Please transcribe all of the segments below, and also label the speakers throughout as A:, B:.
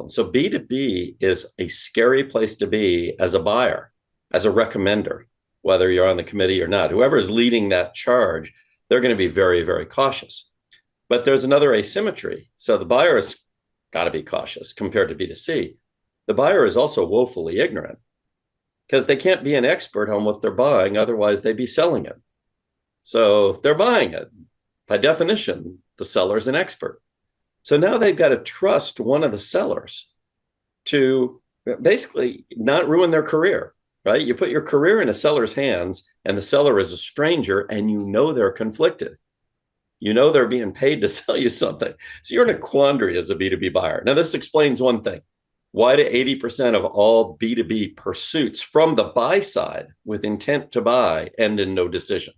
A: problem. So B2B is a scary place to be as a buyer, as a recommender, whether you're on the committee or not. Whoever is leading that charge, they're going to be very, very cautious. But there's another asymmetry. So the buyer has got to be cautious compared to B2C. The buyer is also woefully ignorant because they can't be an expert on what they're buying. Otherwise, they'd be selling it. So they're buying it. By definition, the seller's an expert. So now they've got to trust one of the sellers to basically not ruin their career, right? You put your career in a seller's hands and the seller is a stranger and you know they're conflicted. You know they're being paid to sell you something. So you're in a quandary as a B2B buyer. Now, this explains one thing. Why do 80% of all B2B pursuits from the buy side with intent to buy end in no decision?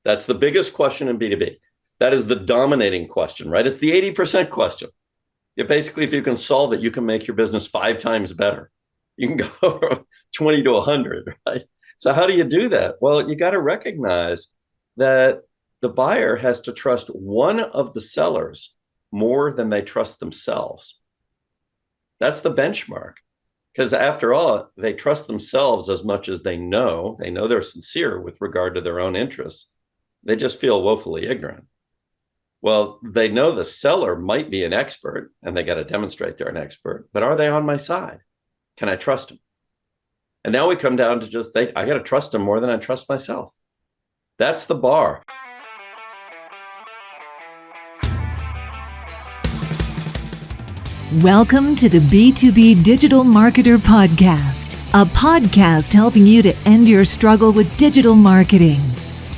A: That's the biggest question in B2B. That is the dominating question, right? It's the 80% question. Basically, if you can solve it, you can make your business 5 times better. You can go from 20 to 100, right? So how do you do that? Well, you got to recognize that the buyer has to trust one of the sellers more than they trust themselves. That's the benchmark. Because after all, they trust themselves as much as they know. They know they're sincere with regard to their own interests. They just feel woefully ignorant. Well, they know the seller might be an expert and they got to demonstrate they're an expert, but are they on my side? Can I trust them? And now we come down to just, I got to trust them more than I trust myself. That's the bar.
B: Welcome to the B2B Digital Marketer Podcast, a podcast helping you to end your struggle with digital marketing,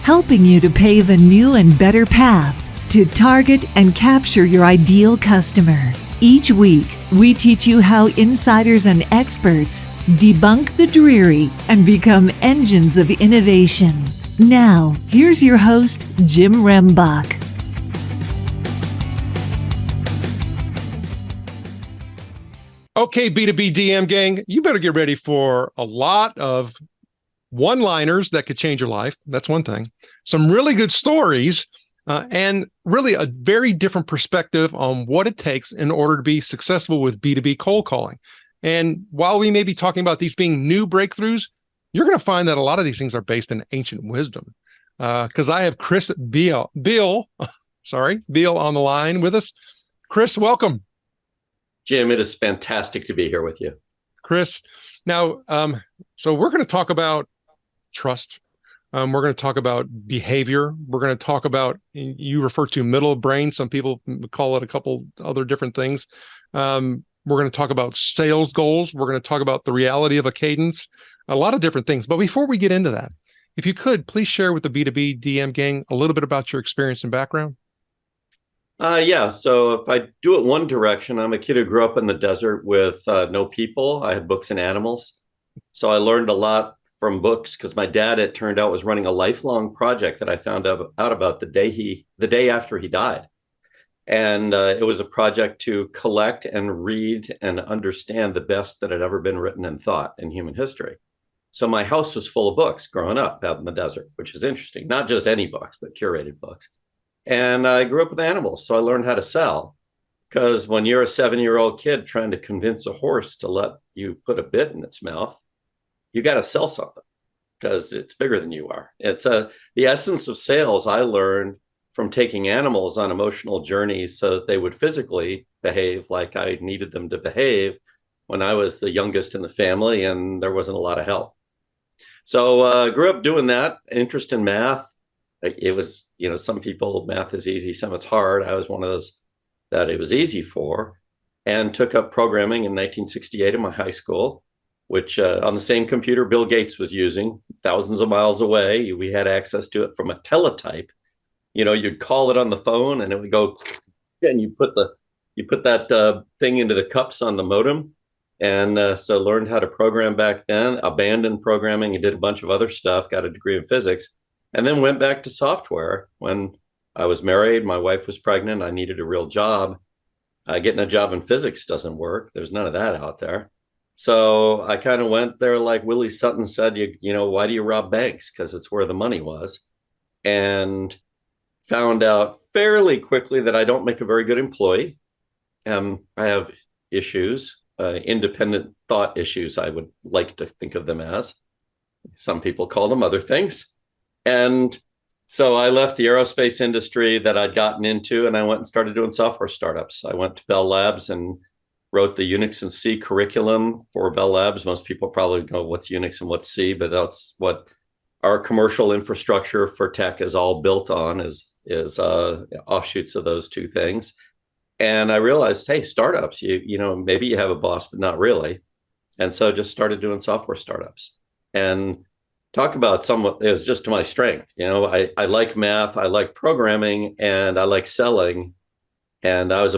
B: helping you to pave a new and better path to target and capture your ideal customer. Each week, we teach you how insiders and experts debunk the dreary and become engines of innovation. Now, here's your host, Jim Rembach.
C: Okay, B2B DM gang, you better get ready for a lot of one-liners that could change your life. That's one thing. Some really good stories, and really a very different perspective on what it takes in order to be successful with B2B cold calling. And while we may be talking about these being new breakthroughs, you're going to find that a lot of these things are based in ancient wisdom. Because I have Beall on the line with us. Chris, welcome.
A: Jim, it is fantastic to be here with you.
C: Chris, now, so we're going to talk about trust. We're going to talk about behavior. We're going to talk about, you refer to middle of brain. Some people call it a couple other different things. We're going to talk about sales goals. We're going to talk about the reality of a cadence, a lot of different things. But before we get into that, if you could, please share with the B2B DM gang a little bit about your experience and background.
A: So if I do it one direction, I'm a kid who grew up in the desert with no people. I had books and animals. So I learned a lot from books because my dad, it turned out, was running a lifelong project that I found out about the day after he died. And it was a project to collect and read and understand the best that had ever been written and thought in human history. So my house was full of books growing up out in the desert, which is interesting. Not just any books, but curated books. And I grew up with animals, so I learned how to sell. Because when you're a 7-year-old kid trying to convince a horse to let you put a bit in its mouth, you got to sell something because it's bigger than you are. It's the essence of sales I learned from taking animals on emotional journeys so that they would physically behave like I needed them to behave when I was the youngest in the family and there wasn't a lot of help. So I grew up doing that, interest in math. It was, some people, math is easy, some it's hard. I was one of those that it was easy for, and took up programming in 1968 in my high school, which on the same computer Bill Gates was using thousands of miles away. We had access to it from a teletype. You'd call it on the phone and it would go, and you put that thing into the cups on the modem. And so learned how to program back then, abandoned programming and did a bunch of other stuff, got a degree in physics. And then went back to software when I was married. My wife was pregnant. I needed a real job. Getting a job in physics doesn't work. There's none of that out there. So I kind of went there like Willie Sutton said, why do you rob banks? Because it's where the money was. And found out fairly quickly that I don't make a very good employee. I have issues, independent thought issues, I would like to think of them as. Some people call them other things. And so I left the aerospace industry that I'd gotten into, and I went and started doing software startups. I went to Bell Labs and wrote the Unix and C curriculum for Bell Labs. Most people probably know what's Unix and what's C, but that's what our commercial infrastructure for tech is all built on, is offshoots of those two things. And I realized, hey, startups, maybe you have a boss, but not really. And so just started doing software startups. And talk about somewhat, it was just to my strength. I like math, I like programming, and I like selling. And I was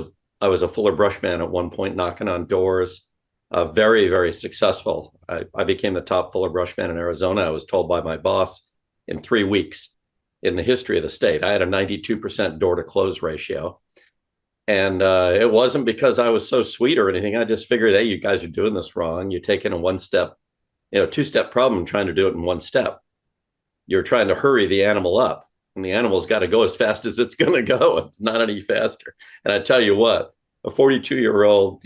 A: a Fuller Brush man at one point, knocking on doors, very, very successful. I became the top Fuller Brush man in Arizona. I was told by my boss in 3 weeks in the history of the state. I had a 92% door to close ratio. And it wasn't because I was so sweet or anything. I just figured, hey, you guys are doing this wrong. You're taking a one-step, two-step problem, trying to do it in one step. You're trying to hurry the animal up, and the animal's got to go as fast as it's going to go, not any faster. And I tell you what, a 42-year-old,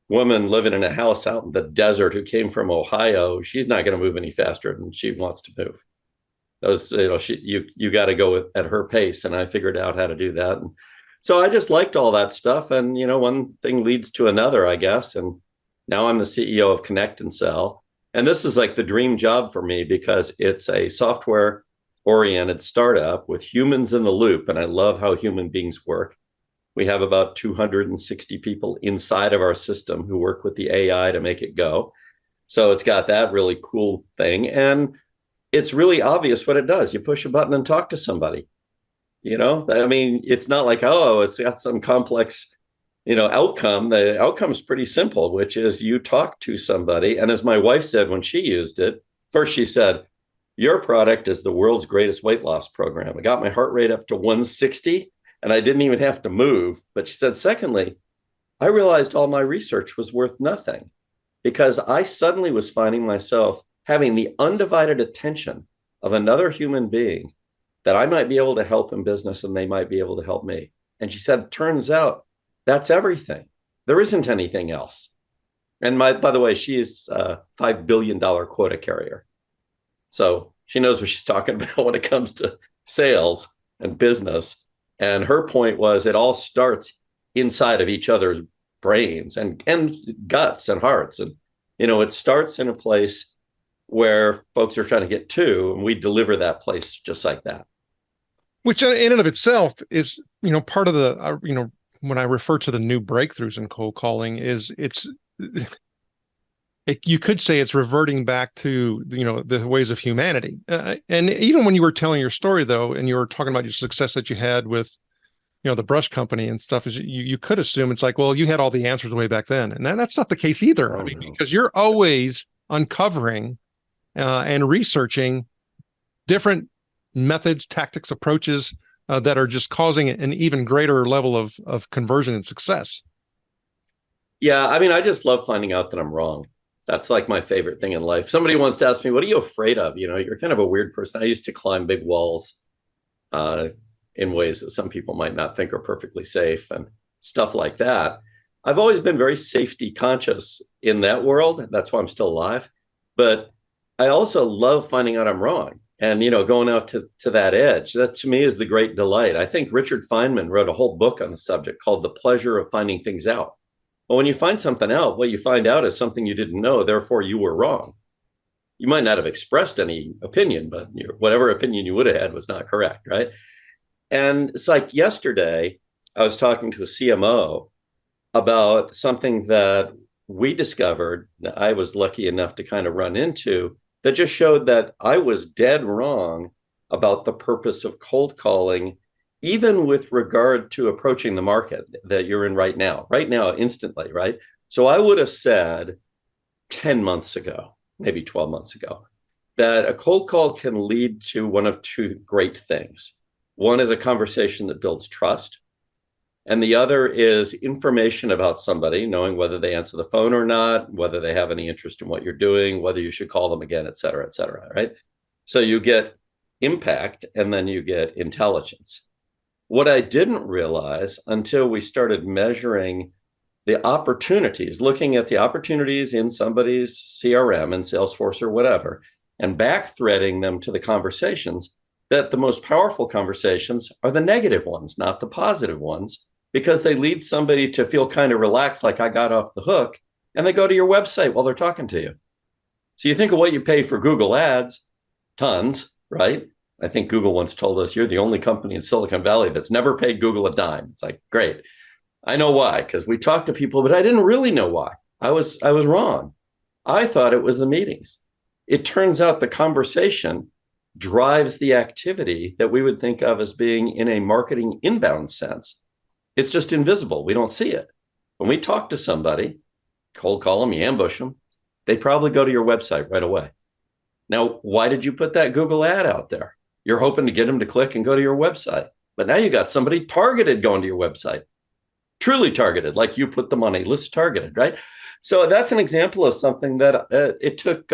A: woman living in a house out in the desert who came from Ohio, she's not going to move any faster than she wants to move. Those, you got to go at her pace, and I figured out how to do that. And so I just liked all that stuff, and one thing leads to another, I guess. And now I'm the CEO of Connect and Sell, and this is like the dream job for me because it's a software-oriented startup with humans in the loop, and I love how human beings work. We have about 260 people inside of our system who work with the AI to make it go. So it's got that really cool thing, and it's really obvious what it does. You push a button and talk to somebody. It's not like, it's got some complex, outcome. The outcome is pretty simple, which is you talk to somebody. And as my wife said when she used it, first she said, your product is the world's greatest weight loss program. I got my heart rate up to 160 and I didn't even have to move. But she said, secondly, I realized all my research was worth nothing because I suddenly was finding myself having the undivided attention of another human being that I might be able to help in business and they might be able to help me. And she said, turns out that's everything. There isn't anything else. And by the way, she is a $5 billion quota carrier. So she knows what she's talking about when it comes to sales and business. And her point was it all starts inside of each other's brains and guts and hearts. And, it starts in a place where folks are trying to get to, and we deliver that place just like that.
C: Which in and of itself is, part of the, when I refer to the new breakthroughs in cold calling you could say it's reverting back to, the ways of humanity. And even when you were telling your story though, and you were talking about your success that you had with, the brush company and stuff, is you could assume it's like, well, you had all the answers way back then. And that's not the case either. Because you're always uncovering and researching different methods, tactics, approaches that are just causing an even greater level of conversion and success.
A: Yeah, I just love finding out that I'm wrong. That's like my favorite thing in life. Somebody once asked me, what are you afraid of? You're kind of a weird person. I used to climb big walls in ways that some people might not think are perfectly safe and stuff like that. I've always been very safety conscious in that world. That's why I'm still alive. But I also love finding out I'm wrong. And, going out to that edge, that to me is the great delight. I think Richard Feynman wrote a whole book on the subject called The Pleasure of Finding Things Out. Well, when you find something out, what you find out is something you didn't know, therefore you were wrong. You might not have expressed any opinion, but whatever opinion you would have had was not correct, right? And it's like yesterday, I was talking to a CMO about something that we discovered, I was lucky enough to kind of run into, that just showed that I was dead wrong about the purpose of cold calling, even with regard to approaching the market that you're in right now, instantly, right? So I would have said 10 months ago, maybe 12 months ago, that a cold call can lead to one of two great things. One is a conversation that builds trust. And the other is information about somebody, knowing whether they answer the phone or not, whether they have any interest in what you're doing, whether you should call them again, et cetera, right? So you get impact and then you get intelligence. What I didn't realize until we started measuring the opportunities, looking at the opportunities in somebody's CRM and Salesforce or whatever, and back threading them to the conversations, that the most powerful conversations are the negative ones, not the positive ones, because they lead somebody to feel kind of relaxed, like I got off the hook, and they go to your website while they're talking to you. So you think of what you pay for Google ads, tons, right? I think Google once told us, you're the only company in Silicon Valley that's never paid Google a dime. It's like, great. I know why, because we talked to people, but I didn't really know why. I was wrong. I thought it was the meetings. It turns out the conversation drives the activity that we would think of as being in a marketing inbound sense. It's just invisible. We don't see it. When we talk to somebody, cold call them, you ambush them, they probably go to your website right away. Now, why did you put that Google ad out there? You're hoping to get them to click and go to your website. But now you got somebody targeted going to your website. Truly targeted, like you put them on a list targeted, right? So that's an example of something that it took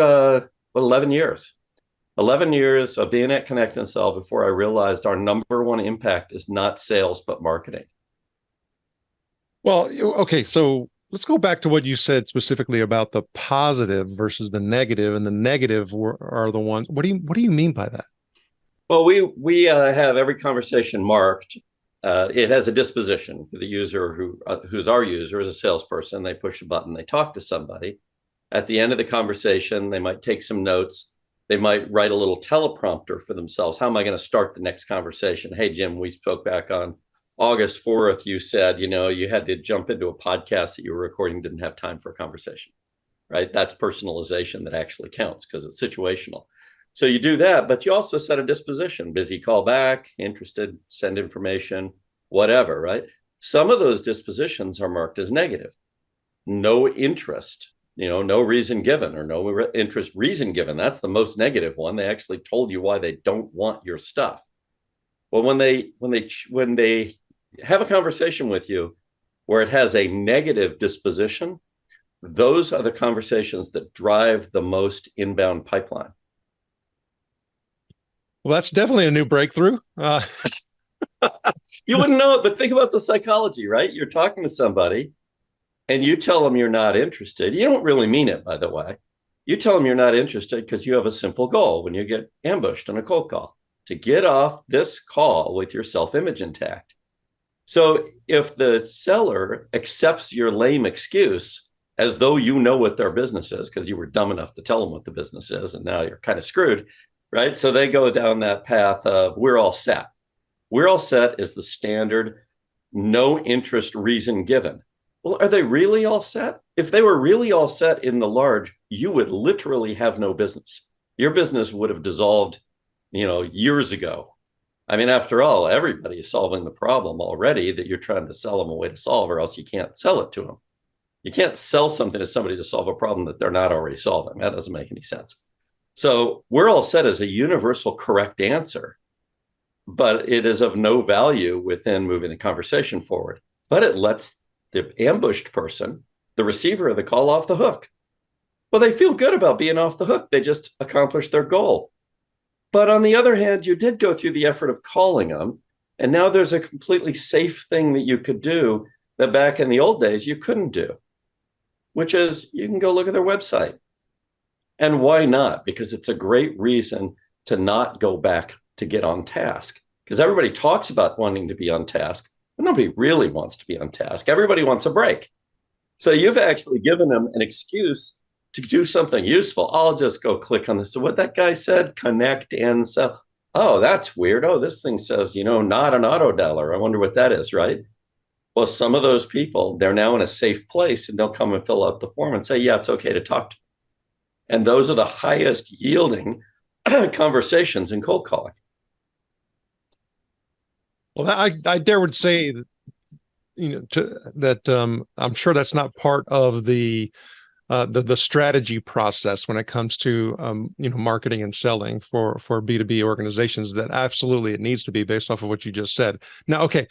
A: 11 years. 11 years of being at Connect and Sell before I realized our number one impact is not sales, but marketing.
C: Well, okay, so let's go back to what you said specifically about the positive versus the negative, and the negative are the ones. What do you mean by that?
A: Well, we have every conversation marked. It has a disposition. The user who's our user is a salesperson. They push a button, they talk to somebody. At the end of the conversation, they might take some notes. They might write a little teleprompter for themselves. How am I going to start the next conversation? Hey, Jim, we spoke back on August 4th. You said, you had to jump into a podcast that you were recording, didn't have time for a conversation, right? That's personalization that actually counts because it's situational. So you do that, but you also set a disposition, busy, call back, interested, send information, whatever, right? Some of those dispositions are marked as negative. No interest, no reason given, or no interest reason given. That's the most negative one. They actually told you why they don't want your stuff. Well, when they have a conversation with you where it has a negative disposition, those are the conversations that drive the most inbound pipeline.
C: Well, that's definitely a new breakthrough.
A: You wouldn't know it, but think about the psychology, right? You're talking to somebody and you tell them you're not interested. You don't really mean it, by the way. You tell them you're not interested because you have a simple goal when you get ambushed on a cold call, to get off this call with your self-image intact. So if the seller accepts your lame excuse as though you know what their business is, because you were dumb enough to tell them what the business is, and now you're kind of screwed, right? So they go down that path of we're all set. We're all set is the standard, no interest reason given. Well, are they really all set? If they were really all set in the large, you would literally have no business. Your business would have dissolved, years ago. I mean, after all, everybody is solving the problem already that you're trying to sell them a way to solve, or else you can't sell it to them. You can't sell something to somebody to solve a problem that they're not already solving. That doesn't make any sense. So we're all set as a universal correct answer, but it is of no value within moving the conversation forward. But it lets the ambushed person, the receiver of the call, off the hook. Well, they feel good about being off the hook. They just accomplished their goal. But on the other hand, you did go through the effort of calling them. And now there's a completely safe thing that you could do that back in the old days you couldn't do, which is you can go look at their website. And why not? Because it's a great reason to not go back to get on task. Because everybody talks about wanting to be on task, but nobody really wants to be on task. Everybody wants a break. So you've actually given them an excuse to do something useful. I'll just go click on this. So what that guy said, connect and sell. Oh, that's weird. Oh, this thing says, not an auto dialer. I wonder what that is, right? Well, some of those people, they're now in a safe place and they'll come and fill out the form and say, yeah, it's okay to talk to me. And those are the highest yielding conversations in cold calling.
C: Well, I dare would say that I'm sure that's not part of the strategy process when it comes to marketing and selling for B2B organizations. That absolutely it needs to be, based off of what you just said. Now, okay,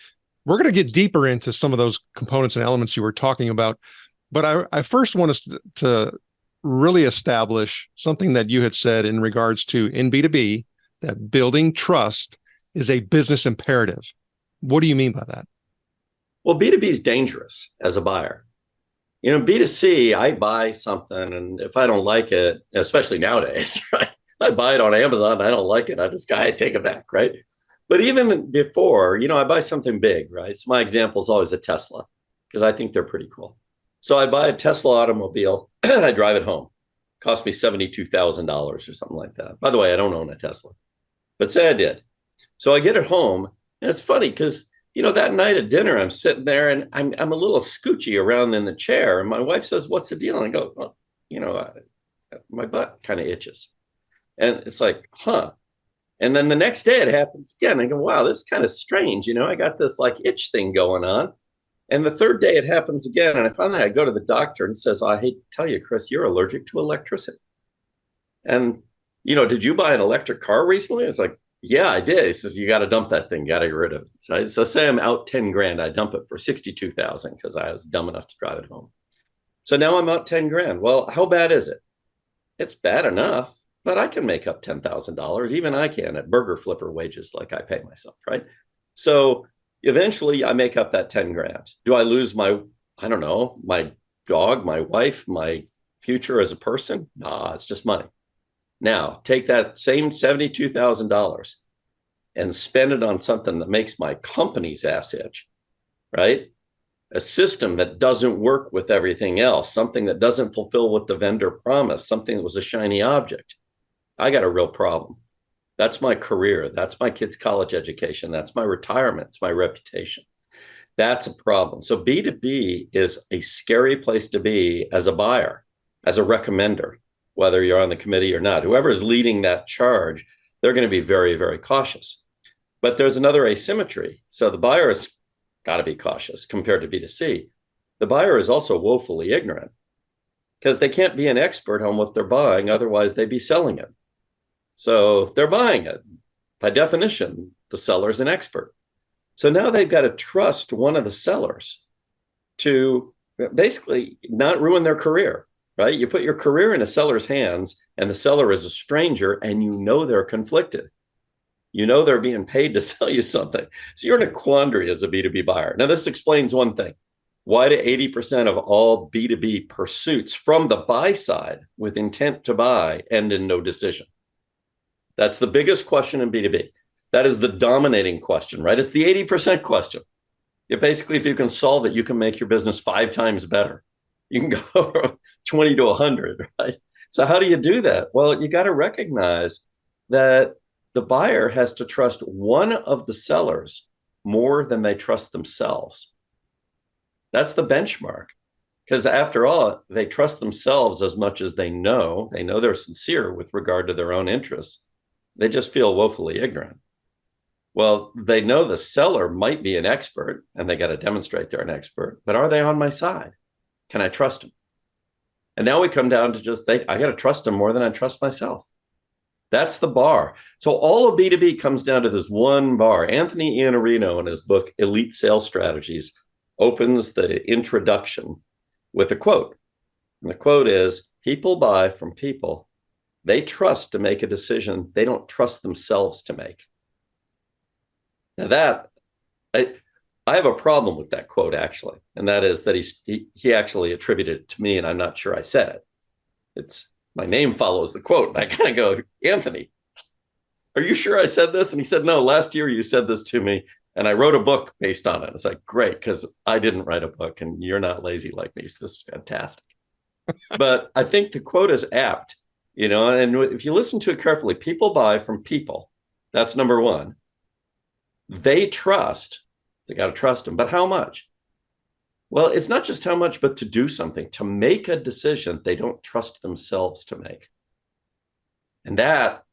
C: we're going to get deeper into some of those components and elements you were talking about, but I first want us to really establish something that you had said in regards to, in B2B, that building trust is a business imperative. What do you mean by that?
A: Well, B2B is dangerous as a buyer. B2C, I buy something, and if I don't like it, especially nowadays, right? I buy it on Amazon, I don't like it, I take it back, right? But even before, I buy something big, right? So my example is always a Tesla because I think they're pretty cool. So I buy a Tesla automobile and I drive it home. It cost me $72,000 or something like that. By the way, I don't own a Tesla, but say I did. So I get it home, and it's funny because that night at dinner, I'm sitting there and I'm a little scoochy around in the chair, and my wife says, "What's the deal?" And I go, "Well, my butt kind of itches," and it's like, "Huh." And then the next day it happens again. I go, "Wow, this is kind of strange." I got this like itch thing going on. And the third day it happens again, and I go to the doctor and says, "I hate to tell you, Chris, you're allergic to electricity." And did you buy an electric car recently? It's like, yeah, I did. He says, you got to dump that thing, got to get rid of it. So say I'm out 10 grand, I dump it for 62,000 because I was dumb enough to drive it home. So now I'm out 10 grand. Well, how bad is it? It's bad enough, but I can make up $10,000. Even I can at burger flipper wages like I pay myself, right? So eventually I make up that 10 grand. Do I lose my dog, my wife, my future as a person? Nah, it's just money. Now, take that same $72,000 and spend it on something that makes my company's ass itch, right? A system that doesn't work with everything else, something that doesn't fulfill what the vendor promised, something that was a shiny object. I got a real problem. That's my career. That's my kids' college education. That's my retirement. It's my reputation. That's a problem. So B2B is a scary place to be as a buyer, as a recommender. Whether you're on the committee or not, whoever is leading that charge, they're going to be very, very cautious. But there's another asymmetry. So the buyer has got to be cautious compared to B2C. The buyer is also woefully ignorant because they can't be an expert on what they're buying. Otherwise, they'd be selling it. So they're buying it. By definition, the seller's an expert. So now they've got to trust one of the sellers to basically not ruin their career. Right? You put your career in a seller's hands, and the seller is a stranger, and they're conflicted. They're being paid to sell you something. So you're in a quandary as a B2B buyer. Now, this explains one thing. Why do 80% of all B2B pursuits from the buy side with intent to buy end in no decision? That's the biggest question in B2B. That is the dominating question, right? It's the 80% question. Basically, if you can solve it, you can make your business 5 times better. You can go from 20 to 100, right? So how do you do that? Well, you got to recognize that the buyer has to trust one of the sellers more than they trust themselves. That's the benchmark. Because after all, they trust themselves as much as they know. They know they're sincere with regard to their own interests. They just feel woefully ignorant. Well, they know the seller might be an expert, and they got to demonstrate they're an expert. But are they on my side? Can I trust them? And now we come down to I got to trust them more than I trust myself. That's the bar. So all of B2B comes down to this one bar. Anthony Iannarino, in his book, Elite Sales Strategies, opens the introduction with a quote. And the quote is, people buy from people they trust to make a decision they don't trust themselves to make. Now I have a problem with that quote, actually, and that is that he actually attributed it to me, and I'm not sure I said it. It's my name follows the quote, and I kind of go, Anthony, are you sure I said this? And he said, no, last year you said this to me, and I wrote a book based on it. It's like, great, because I didn't write a book, and you're not lazy like me, so this is fantastic. But I think the quote is apt, and if you listen to it carefully, people buy from people. That's number one. They trust. They got to trust them. But how much? Well, it's not just how much, but to do something, to make a decision they don't trust themselves to make. And that,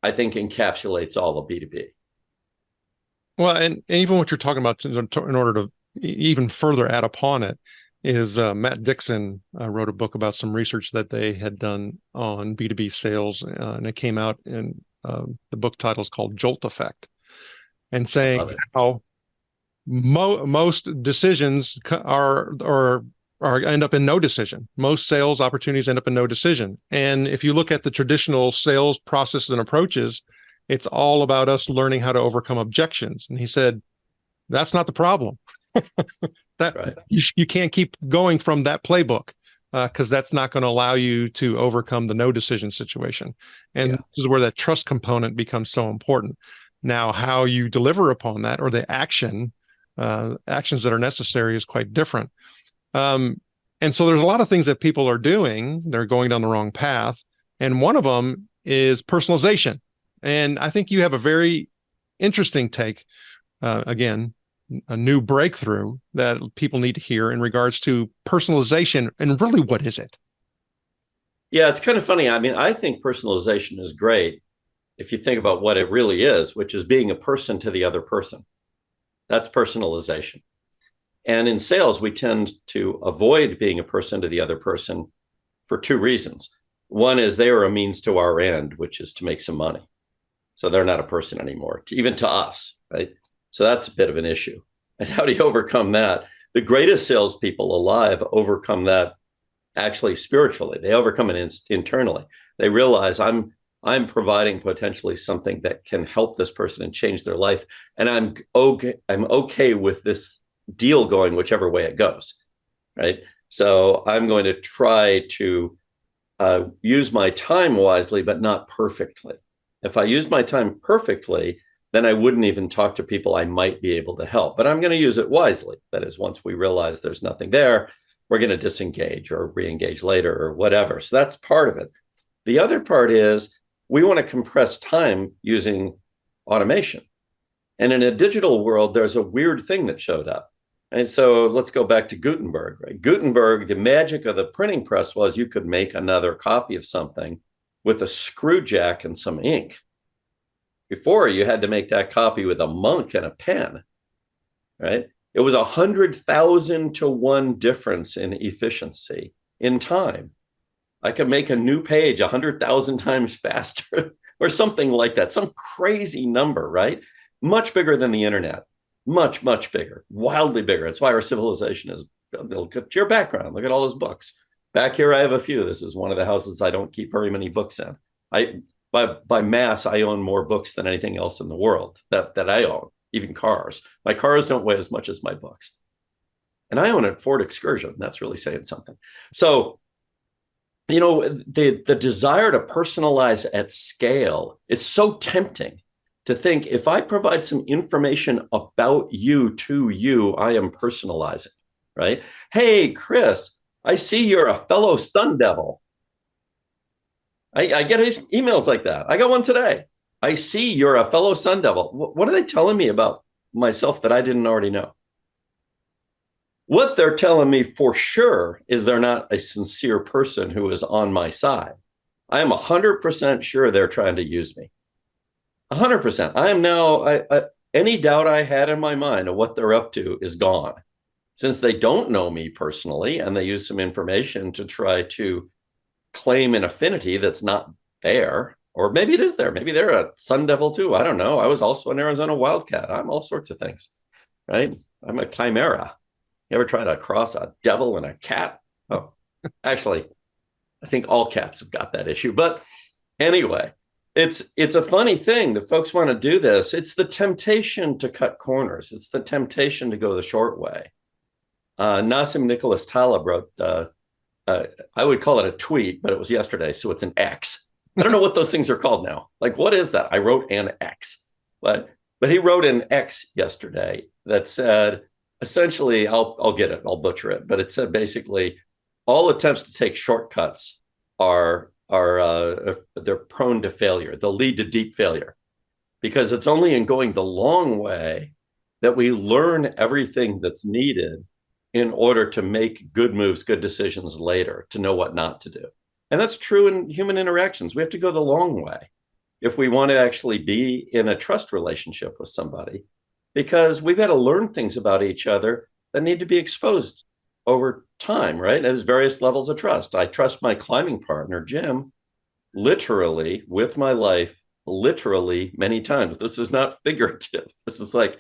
A: I think, encapsulates all of B2B.
C: Well, and even what you're talking about, in order to even further add upon it, is Matt Dixon wrote a book about some research that they had done on B2B sales, and it came out in the book title is called Jolt Effect, and saying how most decisions are end up in no decision. Most sales opportunities end up in no decision. And if you look at the traditional sales processes and approaches, it's all about us learning how to overcome objections. And he said, that's not the problem. That
A: Right.
C: you can't keep going from that playbook because that's not going to allow you to overcome the no decision situation. And
A: Yeah.
C: this is where that trust component becomes so important. Now, how you deliver upon that or the actions that are necessary is quite different. And so there's a lot of things that people are doing. They're going down the wrong path. And one of them is personalization. And I think you have a very interesting take, again, a new breakthrough that people need to hear in regards to personalization. And really, what is it?
A: Yeah, it's kind of funny. I mean, I think personalization is great if you think about what it really is, which is being a person to the other person. That's personalization. And in sales, we tend to avoid being a person to the other person for two reasons. One is they are a means to our end, which is to make some money. So they're not a person anymore, even to us, right? So that's a bit of an issue. And how do you overcome that? The greatest salespeople alive overcome that actually spiritually. They overcome it internally. They realize I'm providing potentially something that can help this person and change their life, and I'm okay with this deal going whichever way it goes, right? So I'm going to try to use my time wisely, but not perfectly. If I use my time perfectly, then I wouldn't even talk to people I might be able to help. But I'm going to use it wisely. That is, once we realize there's nothing there, we're going to disengage or re-engage later or whatever. So that's part of it. The other part is we want to compress time using automation. And in a digital world, there's a weird thing that showed up. And so let's go back to Gutenberg, right? Gutenberg, the magic of the printing press was you could make another copy of something with a screw jack and some ink. Before, you had to make that copy with a monk and a pen, right? It was 100,000 to 1 difference in efficiency in time. I could make a new page 100,000 times faster or something like that, some crazy number, right? Much bigger than the internet, much, much bigger, wildly bigger. That's why our civilization is, look at your background, look at all those books. Back here, I have a few. This is one of the houses I don't keep very many books in. By mass, I own more books than anything else in the world that I own, even cars. My cars don't weigh as much as my books. And I own a Ford Excursion. That's really saying something. So, you know, the desire to personalize at scale, it's so tempting to think if I provide some information about you to you, I am personalizing, right? Hey, Chris, I see you're a fellow Sun Devil. I get emails like that. I got one today. I see you're a fellow Sun Devil. What are they telling me about myself that I didn't already know? What they're telling me for sure is they're not a sincere person who is on my side. I am 100% sure they're trying to use me. 100%. I am now, any doubt I had in my mind of what they're up to is gone. Since they don't know me personally and they use some information to try to claim an affinity that's not there, or maybe it is there. Maybe they're a Sun Devil too. I don't know. I was also an Arizona Wildcat. I'm all sorts of things, right? I'm a chimera. You ever try to cross a devil and a cat? Oh, actually, I think all cats have got that issue. But anyway, it's a funny thing. The folks want to do this. It's the temptation to cut corners. It's the temptation to go the short way. Nassim Nicholas Taleb wrote, I would call it a tweet, but it was yesterday, so it's an X. I don't know what those things are called now. Like, what is that? I wrote an X, but he wrote an X yesterday that said, essentially, I'll get it, I'll butcher it, but it said basically, all attempts to take shortcuts are they're prone to failure. They'll lead to deep failure, because it's only in going the long way that we learn everything that's needed in order to make good moves, good decisions later, to know what not to do. And that's true in human interactions. We have to go the long way if we want to actually be in a trust relationship with somebody, because we've got to learn things about each other that need to be exposed over time, right? There's various levels of trust. I trust my climbing partner, Jim, literally with my life, literally many times. This is not figurative. This is like,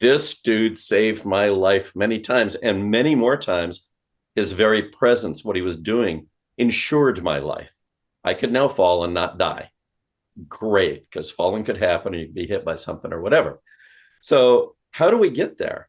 A: this dude saved my life many times, and many more times his very presence, what he was doing, ensured my life. I could now fall and not die. Great, because falling could happen and you'd be hit by something or whatever. So how do we get there?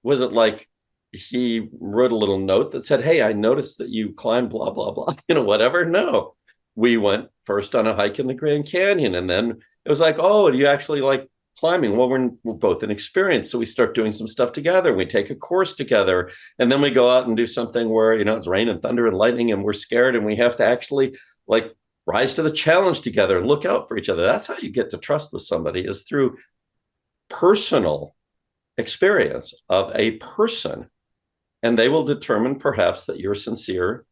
A: Was it like he wrote a little note that said, hey, I noticed that you climbed blah, blah, blah, whatever? No. We went first on a hike in the Grand Canyon. And then it was like, oh, do you actually like climbing? Well, we're both inexperienced. So we start doing some stuff together. We take a course together. And then we go out and do something where, it's rain and thunder and lightning and we're scared and we have to actually like rise to the challenge together and look out for each other. That's how you get to trust with somebody, is through personal experience of a person. And they will determine perhaps that you're sincere,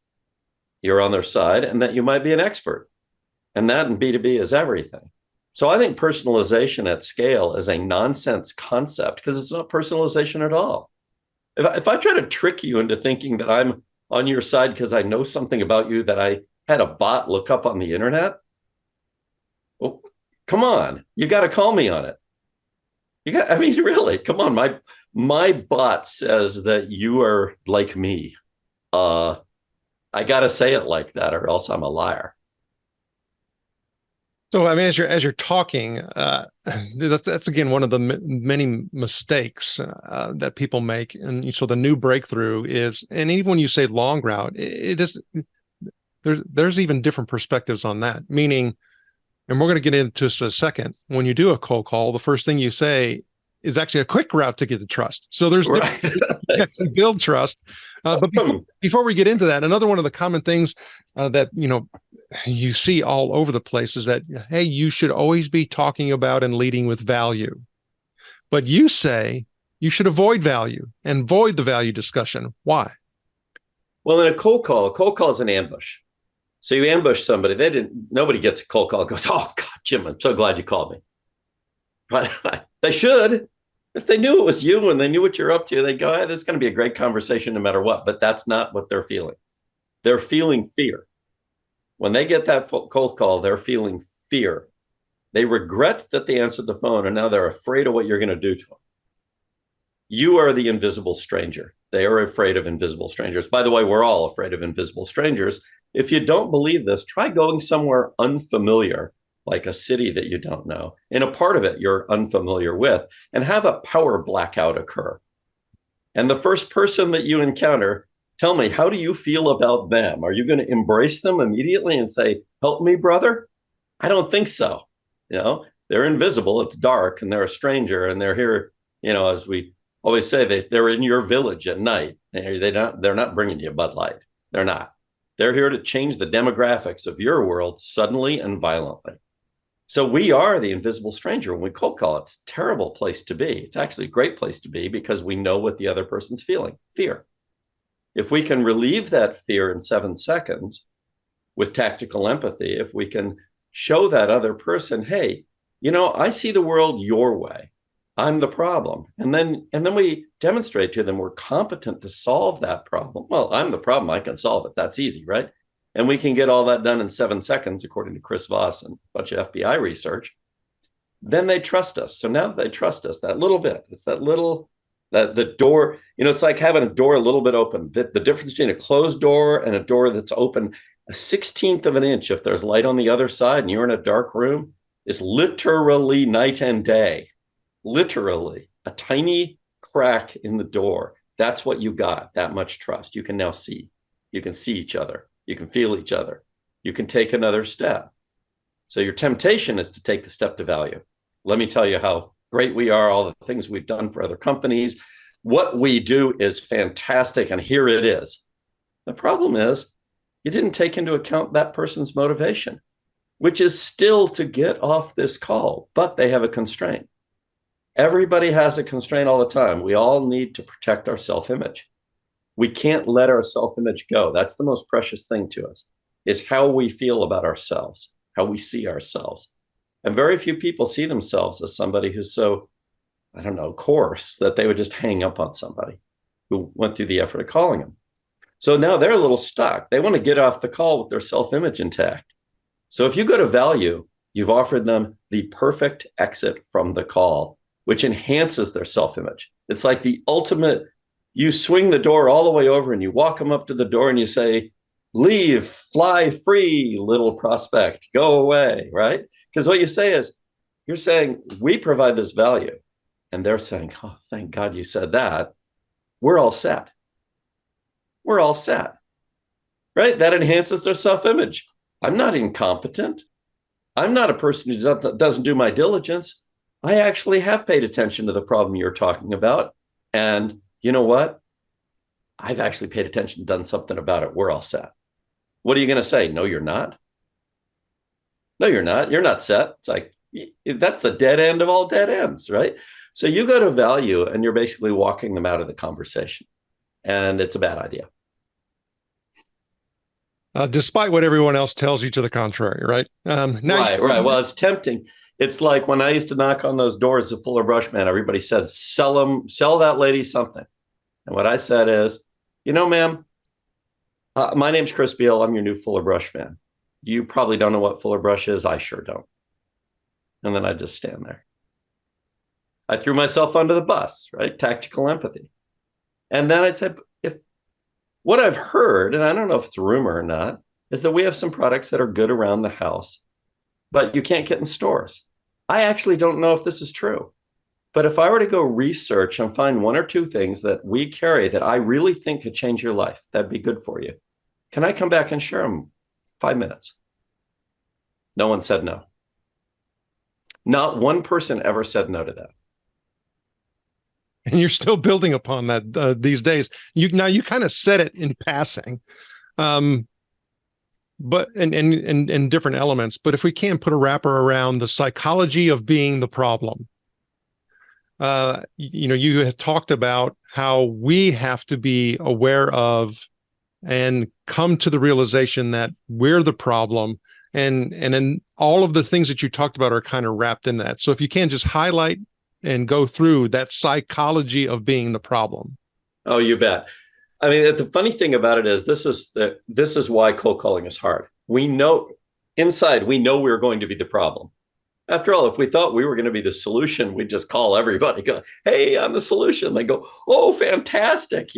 A: you're on their side, and that you might be an expert. And that in B2B is everything. So I think personalization at scale is a nonsense concept because it's not personalization at all. If I try to trick you into thinking that I'm on your side because I know something about you that I had a bot look up on the internet, well, come on, you got to call me on it. Really, come on. My bot says that you are like me. I got to say it like that or else I'm a liar.
C: So, as you're talking, that's again one of the many mistakes that people make. And so the new breakthrough is, and even when you say long route, it is, there's even different perspectives on that. Meaning, and we're going to get into this in a second, when you do a cold call, the first thing you say is actually a quick route to get the trust. So there's
A: right.
C: to build trust. But before we get into that, another one of the common things that, you see all over the place is that, hey, you should always be talking about and leading with value. But you say you should avoid value and avoid the value discussion. Why?
A: Well, in a cold call is an ambush. So you ambush somebody. Nobody gets a cold call and goes, oh, God, Jim, I'm so glad you called me. But they should. If they knew it was you and they knew what you're up to, they go, hey, this is going to be a great conversation no matter what. But that's not what they're feeling. They're feeling fear. When they get that cold call, they're feeling fear. They regret that they answered the phone, and now they're afraid of what you're going to do to them. You are the invisible stranger. They are afraid of invisible strangers. By the way, we're all afraid of invisible strangers. If you don't believe this, try going somewhere unfamiliar, like a city that you don't know, in a part of it you're unfamiliar with, and have a power blackout occur. And the first person that you encounter, tell me, how do you feel about them? Are you going to embrace them immediately and say, help me, brother? I don't think so. They're invisible. It's dark and they're a stranger and they're here, as we always say, they're in your village at night. They're not bringing you Bud Light. They're not. They're here to change the demographics of your world suddenly and violently. So we are the invisible stranger when we cold call. It's a terrible place to be. It's actually a great place to be because we know what the other person's feeling, fear. If we can relieve that fear in 7 seconds with tactical empathy, if we can show that other person, hey, I see the world your way. I'm the problem. And then we demonstrate to them we're competent to solve that problem. Well, I'm the problem. I can solve it. That's easy, right? And we can get all that done in 7 seconds, according to Chris Voss and a bunch of FBI research. Then they trust us. So now that they trust us, that little bit, it's that little, that the door, it's like having a door a little bit open. The difference between a closed door and a door that's open a 16th of an inch, if there's light on the other side and you're in a dark room, is literally night and day. Literally a tiny crack in the door. That's what you got, that much trust. You can now see. You can see each other. You can feel each other. You can take another step. So your temptation is to take the step to value. Let me tell you how great we are, all the things we've done for other companies. What we do is fantastic, and here it is. The problem is you didn't take into account that person's motivation, which is still to get off this call, but they have a constraint. Everybody has a constraint all the time. We all need to protect our self-image. We can't let our self-image go. That's the most precious thing to us, is how we feel about ourselves, how we see ourselves. And very few people see themselves as somebody who's so, coarse that they would just hang up on somebody who went through the effort of calling them. So now they're a little stuck. They want to get off the call with their self-image intact. So if you go to value, you've offered them the perfect exit from the call, which enhances their self-image. It's like the ultimate. You swing the door all the way over and you walk them up to the door and you say, leave, fly free, little prospect, go away, right? Because what you say is, you're saying, we provide this value. And they're saying, oh, thank God you said that. we're all set. We're all set, right? That enhances their self-image. I'm not incompetent. I'm not a person who doesn't do my diligence. I actually have paid attention to the problem you're talking about. And you know what? I've actually paid attention and done something about it. We're all set. What are you going to say? No, you're not. No, you're not. You're not set. It's like, that's the dead end of all dead ends, right? So you go to value and you're basically walking them out of the conversation. And it's a bad idea.
C: Despite what everyone else tells you to the contrary, right?
A: Right. Well, it's tempting. It's like when I used to knock on those doors of Fuller Brush Man, everybody said, sell that lady something. And what I said is, ma'am, my name's Chris Beall. I'm your new Fuller Brush Man. You probably don't know what Fuller Brush is. I sure don't. And then I just stand there. I threw myself under the bus, right? Tactical empathy. And then I'd say, what I've heard, and I don't know if it's a rumor or not, is that we have some products that are good around the house, but you can't get in stores. I actually don't know if this is true. But if I were to go research and find one or two things that we carry that I really think could change your life, that'd be good for you. Can I come back and share them? 5 minutes. No one said no. Not one person ever said no to that.
C: And you're still building upon that these days. You kind of said it in passing, but in different elements. But if we can put a wrapper around the psychology of being the problem, you have talked about how we have to be aware of and come to the realization that we're the problem, and then all of the things that you talked about are kind of wrapped in that. So if you can just highlight and go through that psychology of being the problem.
A: Oh, you bet. I mean, the funny thing about it is this is why cold calling is hard. We know we're going to be the problem. After all, if we thought we were going to be the solution, we'd just call everybody, go, hey, I'm the solution. They go, oh, fantastic.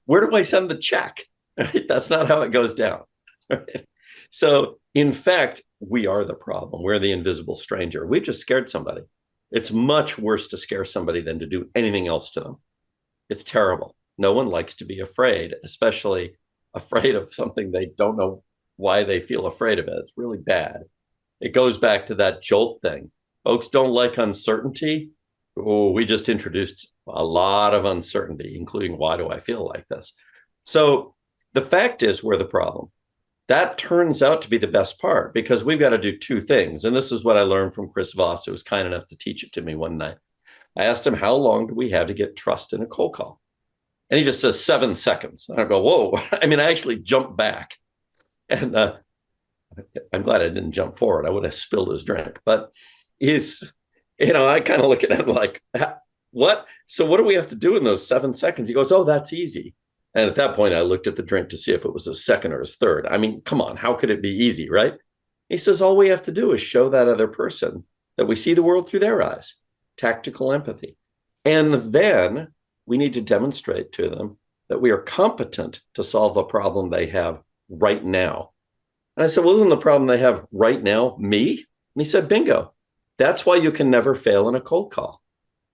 A: Where do I send the check? Right? That's not how it goes down. Right? So in fact, we are the problem. We're the invisible stranger. We've just scared somebody. It's much worse to scare somebody than to do anything else to them. It's terrible. No one likes to be afraid, especially afraid of something they don't know why they feel afraid of it. It's really bad. It goes back to that jolt thing. Folks don't like uncertainty. Oh, we just introduced a lot of uncertainty, including why do I feel like this? So the fact is we're the problem. That turns out to be the best part because we've got to do two things. And this is what I learned from Chris Voss, who was kind enough to teach it to me one night. I asked him, how long do we have to get trust in a cold call? And he just says 7 seconds. And I go, whoa. I mean, I actually jumped back. And I'm glad I didn't jump forward. I would have spilled his drink. But I kind of look at him like, what? So what do we have to do in those 7 seconds? He goes, oh, that's easy. And at that point, I looked at the drink to see if it was a second or a third. I mean, come on, how could it be easy, right? He says, all we have to do is show that other person that we see the world through their eyes, tactical empathy. And then we need to demonstrate to them that we are competent to solve a problem they have right now. And I said, well, isn't the problem they have right now me? And he said, bingo. That's why you can never fail in a cold call.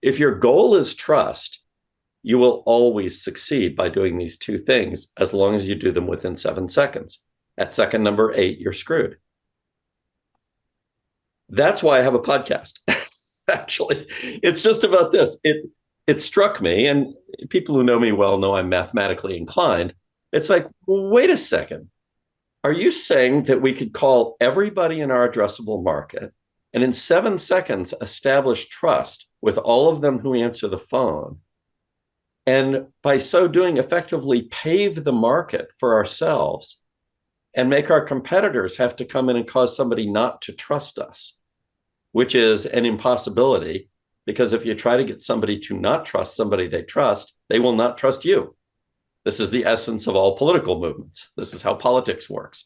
A: If your goal is trust, you will always succeed by doing these two things as long as you do them within 7 seconds. At second number 8, you're screwed. That's why I have a podcast. Actually, it's just about this. It struck me, and people who know me well know I'm mathematically inclined. It's like, well, wait a second. Are you saying that we could call everybody in our addressable market and in 7 seconds establish trust with all of them who answer the phone? And by so doing, effectively pave the market for ourselves and make our competitors have to come in and cause somebody not to trust us, which is an impossibility, because if you try to get somebody to not trust somebody they trust, they will not trust you. This is the essence of all political movements. This is how politics works,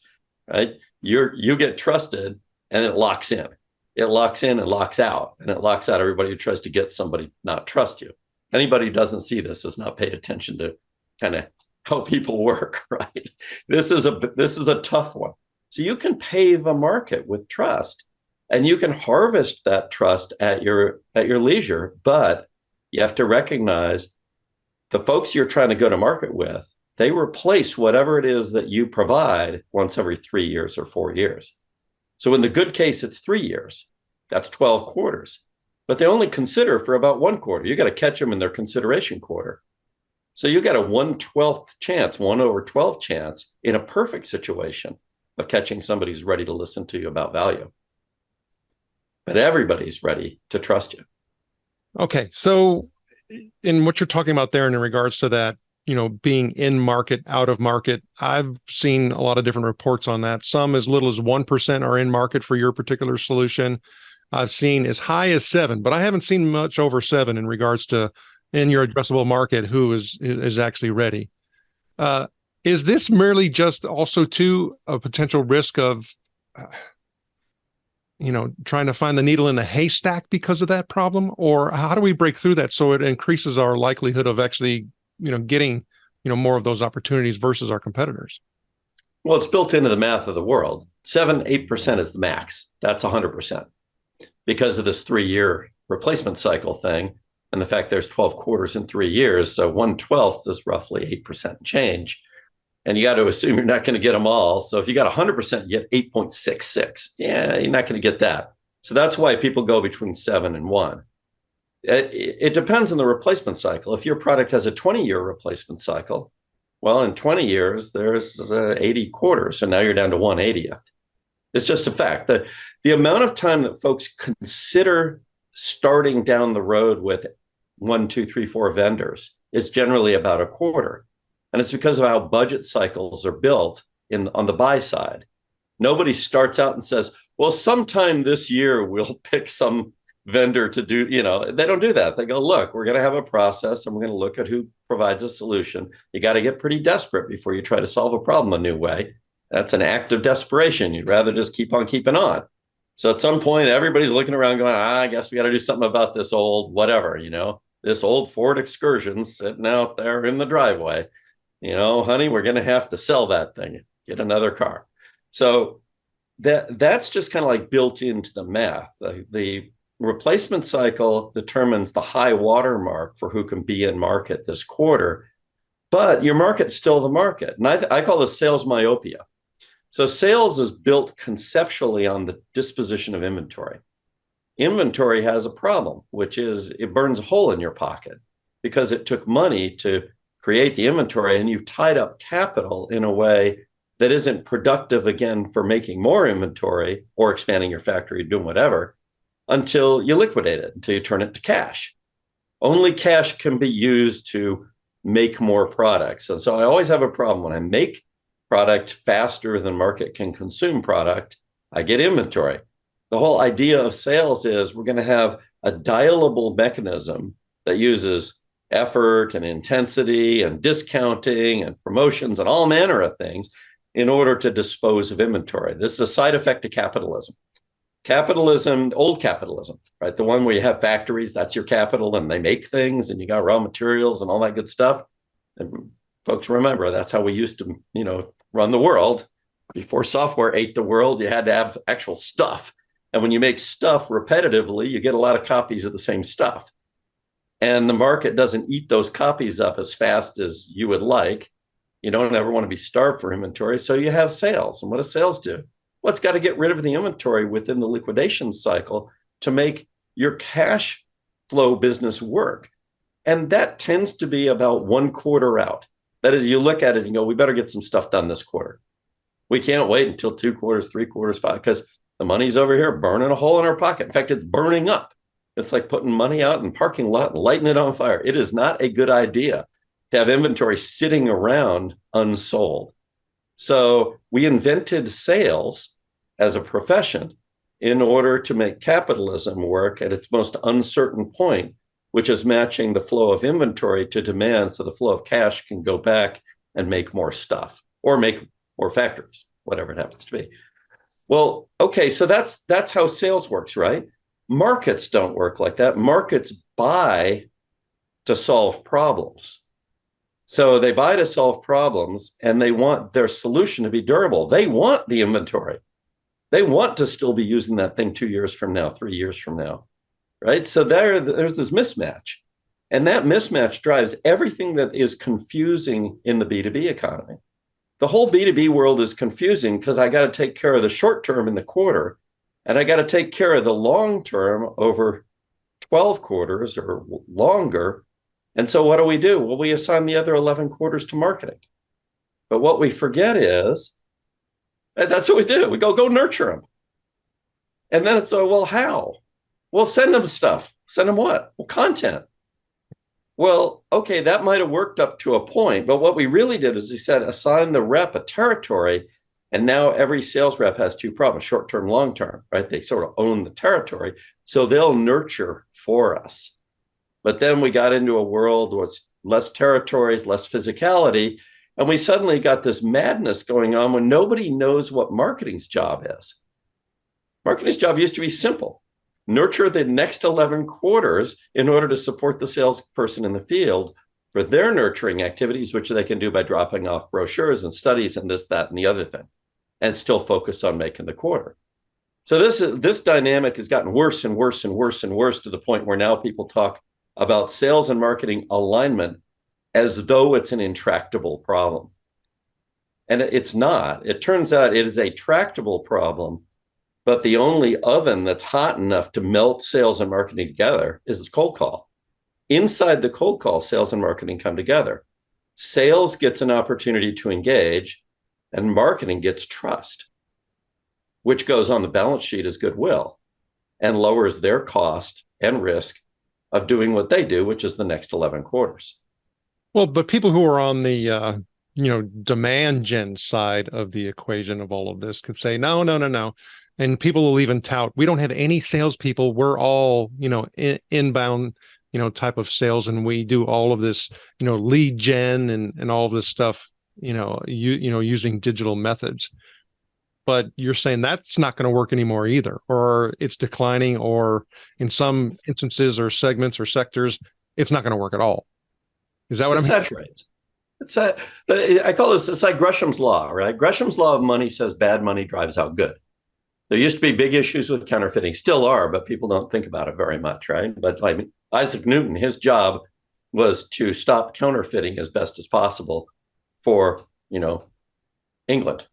A: right? You get trusted and it locks in. It locks in and locks out, and it locks out everybody who tries to get somebody not trust you. Anybody who doesn't see this has not paid attention to kind of how people work, right? This is a tough one. So you can pave a market with trust, and you can harvest that trust at your leisure, but you have to recognize The folks you're trying to go to market with, they replace whatever it is that you provide once every 3 years or 4 years. So in the good case, it's 3 years. That's 12 quarters. But they only consider for about 1 quarter. You got to catch them in their consideration quarter. So you got a 1/12 chance, 1/12 chance in a perfect situation of catching somebody who's ready to listen to you about value. But everybody's ready to trust you.
C: Okay. So in what you're talking about there, and in regards to that, being in market, out of market, I've seen a lot of different reports on that. Some as little as 1% are in market for your particular solution. I've seen as high as 7, but I haven't seen much over 7 in regards to in your addressable market who is actually ready. Is this merely just also to a potential risk of, trying to find the needle in the haystack because of that problem? Or how do we break through that so it increases our likelihood of actually, getting, more of those opportunities versus our competitors?
A: Well, it's built into the math of the world. 7-8% is the max. That's 100%. Because of this 3-year replacement cycle thing and the fact there's 12 quarters in 3 years. So 1/12 is roughly 8% change. And you got to assume you're not going to get them all. So if you got 100%, you get 8.66. Yeah, you're not going to get that. So that's why people go between 7 and 1. It depends on the replacement cycle. If your product has a 20-year replacement cycle, well, in 20 years, there's 80 quarters. So now you're down to 1/80th. It's just a fact that the amount of time that folks consider starting down the road with 1, 2, 3, 4 vendors is generally about a quarter. And it's because of how budget cycles are built on the buy side. Nobody starts out and says, well, sometime this year we'll pick some vendor to do, they don't do that. They go, look, we're going to have a process and we're going to look at who provides a solution. You got to get pretty desperate before you try to solve a problem a new way. That's an act of desperation. You'd rather just keep on keeping on. So at some point, everybody's looking around going, I guess we got to do something about this old whatever, this old Ford Excursion sitting out there in the driveway. Honey, we're going to have to sell that thing, get another car. So that's just kind of like built into the math. The replacement cycle determines the high watermark for who can be in market this quarter, but your market's still the market. And I call this sales myopia. So sales is built conceptually on the disposition of inventory. Inventory has a problem, which is it burns a hole in your pocket because it took money to create the inventory and you've tied up capital in a way that isn't productive again for making more inventory or expanding your factory, doing whatever, until you liquidate it, until you turn it to cash. Only cash can be used to make more products. And so I always have a problem when I make product faster than market can consume product, I get inventory. The whole idea of sales is we're going to have a dialable mechanism that uses effort and intensity and discounting and promotions and all manner of things in order to dispose of inventory. This is a side effect of capitalism. Capitalism, old capitalism, right? The one where you have factories, that's your capital, and they make things and you got raw materials and all that good stuff. And folks, remember, that's how we used to, run the world. Before software ate the world, you had to have actual stuff. And when you make stuff repetitively, you get a lot of copies of the same stuff. And the market doesn't eat those copies up as fast as you would like. You don't ever want to be starved for inventory. So you have sales. And what do sales do? Well, it's got to get rid of the inventory within the liquidation cycle to make your cash flow business work. And that tends to be about 1 quarter out. That is, you look at it and go, we better get some stuff done this quarter. We can't wait until 2 quarters, 3 quarters, 5, because the money's over here burning a hole in our pocket. In fact, it's burning up. It's like putting money out in a parking lot and lighting it on fire. It is not a good idea to have inventory sitting around unsold. So we invented sales as a profession in order to make capitalism work at its most uncertain point, which is matching the flow of inventory to demand so the flow of cash can go back and make more stuff or make more factories, whatever it happens to be. Well, okay, so that's how sales works, right? Markets don't work like that. Markets buy to solve problems. So they buy to solve problems and they want their solution to be durable. They want the inventory. They want to still be using that thing 2 years from now, 3 years from now, right? So there's this mismatch. And that mismatch drives everything that is confusing in the B2B economy. The whole B2B world is confusing because I got to take care of the short term in the quarter, and I got to take care of the long term over 12 quarters or longer. And so what do? Well, we assign the other 11 quarters to marketing. But what we forget is that's what we do. We go nurture them. And then it's, well, how? Well, send them stuff. Send them what? Well, content. Well, okay, that might have worked up to a point, but what we really did is we said, assign the rep a territory, and now every sales rep has two problems, short-term, long-term, right? They sort of own the territory, so they'll nurture for us. But then we got into a world with less territories, less physicality, and we suddenly got this madness going on when nobody knows what marketing's job is. Marketing's job used to be simple. Nurture the next 11 quarters in order to support the salesperson in the field for their nurturing activities, which they can do by dropping off brochures and studies and this, that, and the other thing, and still focus on making the quarter. So this dynamic has gotten worse and worse and worse and worse to the point where now people talk about sales and marketing alignment as though it's an intractable problem. And it's not. It turns out it is a tractable problem. But the only oven that's hot enough to melt sales and marketing together is cold call. Inside the cold call, sales and marketing come together. Sales gets an opportunity to engage, and marketing gets trust, which goes on the balance sheet as goodwill and lowers their cost and risk of doing what they do, which is the next 11 quarters.
C: Well, but people who are on the demand gen side of the equation of all of this could say, no. And people will even tout, we don't have any salespeople. We're all, inbound, type of sales. And we do all of this, lead gen and all of this stuff, using digital methods. But you're saying that's not going to work anymore either, or it's declining, or in some instances or segments or sectors, it's not going to work at all. Is that what I'm hearing?
A: That's right. I call this, it's like Gresham's law, right? Gresham's law of money says bad money drives out good. There used to be big issues with counterfeiting, still are, but people don't think about it very much, right? But like Isaac Newton, his job was to stop counterfeiting as best as possible for, England,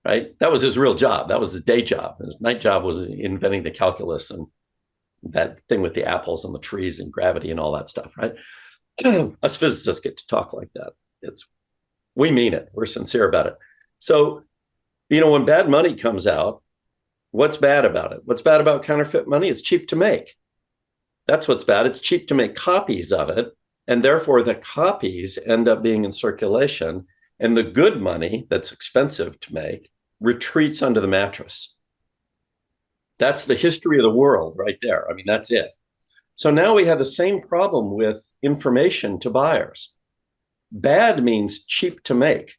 A: right? That was his real job. That was his day job. His night job was inventing the calculus and that thing with the apples and the trees and gravity and all that stuff, right? Us physicists get to talk like that. We mean it. We're sincere about it. So, when bad money comes out, what's bad about it? What's bad about counterfeit money? It's cheap to make. That's what's bad. It's cheap to make copies of it. And therefore, the copies end up being in circulation. And the good money that's expensive to make retreats under the mattress. That's the history of the world right there. I mean, that's it. So now we have the same problem with information to buyers. Bad means cheap to make.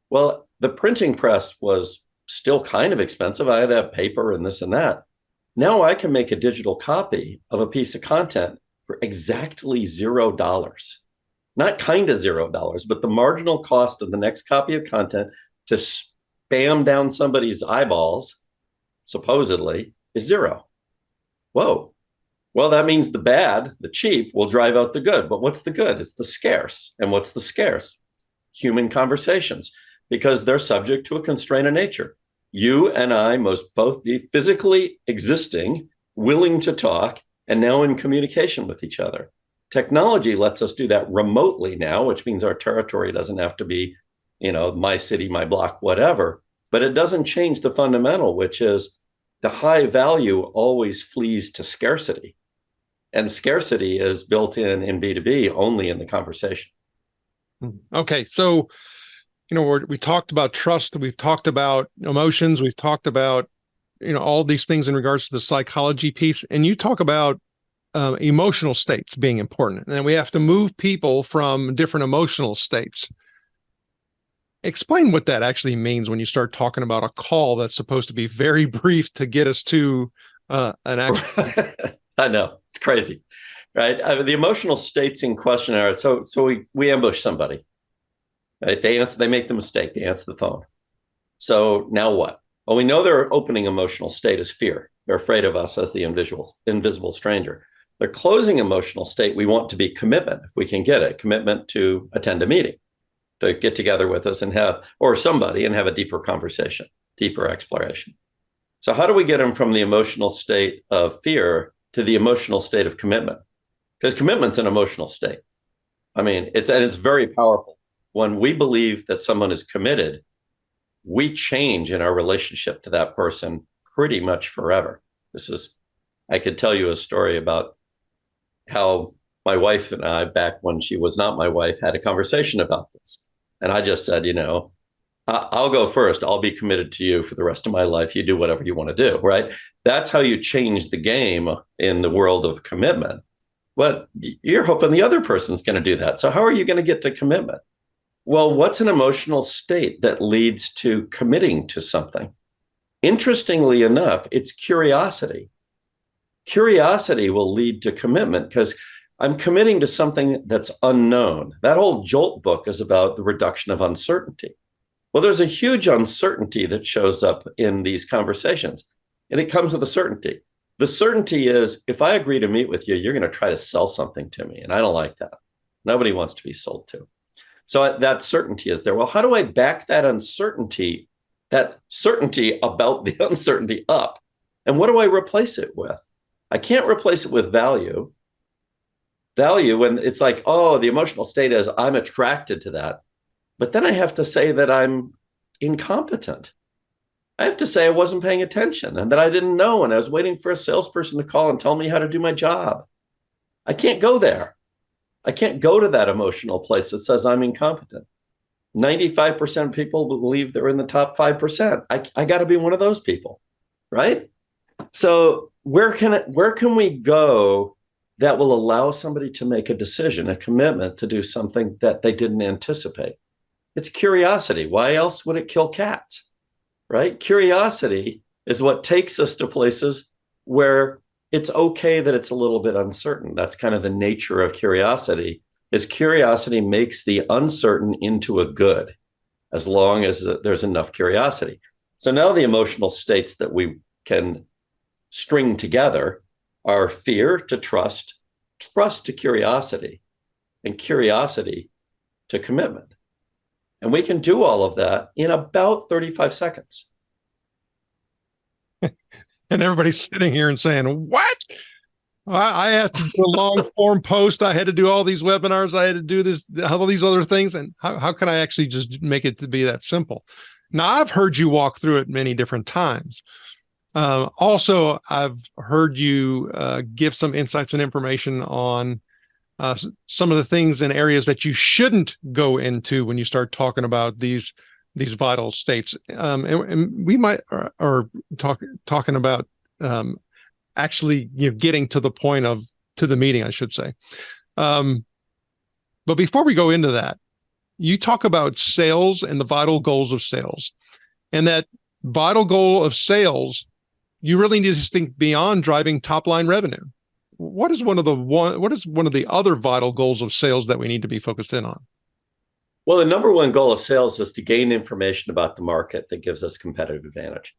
A: Well, the printing press was still kind of expensive. I had to have paper and this and that. Now I can make a digital copy of a piece of content for exactly $0. Not kind of $0, but the marginal cost of the next copy of content to spam down somebody's eyeballs, supposedly, is $0. Whoa. Well, that means the bad, the cheap, will drive out the good. But what's the good? It's the scarce. And what's the scarce? Human conversations, because they're subject to a constraint of nature. You and I must both be physically existing, willing to talk, and now in communication with each other. Technology lets us do that remotely now, which means our territory doesn't have to be, my city, my block, whatever. But it doesn't change the fundamental, which is the high value always flees to scarcity. And scarcity is built in B2B only in the conversation.
C: Okay. So, we talked about trust. We've talked about emotions. We've talked about, all these things in regards to the psychology piece. And you talk about emotional states being important. And we have to move people from different emotional states. Explain what that actually means when you start talking about a call that's supposed to be very brief to get us to an action.
A: I know, it's crazy, right? The emotional states in question are, so we ambush somebody, right? They make the mistake, they answer the phone. So now what? Well, we know their opening emotional state is fear. They're afraid of us as the invisible stranger. The closing emotional state we want to be commitment, if we can get it, commitment to attend a meeting, to get together with us and have, or somebody, and have a deeper conversation, deeper exploration. So how do we get them from the emotional state of fear to the emotional state of commitment? Because commitment's an emotional state. I mean, it's very powerful. When we believe that someone is committed, we change in our relationship to that person pretty much forever. I could tell you a story about how my wife and I, back when she was not my wife, had a conversation about this. And I just said, I'll go first. I'll be committed to you for the rest of my life. You do whatever you want to do, right? That's how you change the game in the world of commitment. But you're hoping the other person's going to do that. So how are you going to get to commitment? Well, what's an emotional state that leads to committing to something? Interestingly enough, it's curiosity. Curiosity will lead to commitment because I'm committing to something that's unknown. That whole Jolt book is about the reduction of uncertainty. Well, there's a huge uncertainty that shows up in these conversations, and it comes with a certainty. The certainty is if I agree to meet with you, you're going to try to sell something to me, and I don't like that. Nobody wants to be sold to. So that certainty is there. Well, how do I back that certainty about the uncertainty up? And what do I replace it with? I can't replace it with value. Value, when it's like, oh, the emotional state is I'm attracted to that. But then I have to say that I'm incompetent. I have to say I wasn't paying attention and that I didn't know. And I was waiting for a salesperson to call and tell me how to do my job. I can't go there. I can't go to that emotional place that says I'm incompetent. 95% of people believe they're in the top 5%. I got to be one of those people, right? So where can we go that will allow somebody to make a decision, a commitment to do something that they didn't anticipate? It's curiosity. Why else would it kill cats, right? Curiosity is what takes us to places where it's okay that it's a little bit uncertain. That's kind of the nature of curiosity, is curiosity makes the uncertain into a good, as long as there's enough curiosity. So now the emotional states that we can string together are fear to trust, trust to curiosity, and curiosity to commitment. And we can do all of that in about 35 seconds.
C: And everybody's sitting here and saying, what? I had to do a long form post. I had to do all these webinars. I had to do this, all these other things. And how can I actually just make it to be that simple? Now, I've heard you walk through it many different times. Also, I've heard you give some insights and information on some of the things and areas that you shouldn't go into when you start talking about these vital states. And we might are talking about actually getting to the point to the meeting, I should say. But before we go into that, you talk about sales and the vital goals of sales, and that vital goal of sales, you really need to think beyond driving top line revenue. What is one of the other vital goals of sales that we need to be focused in on?
A: Well, the number one goal of sales is to gain information about the market that gives us competitive advantage.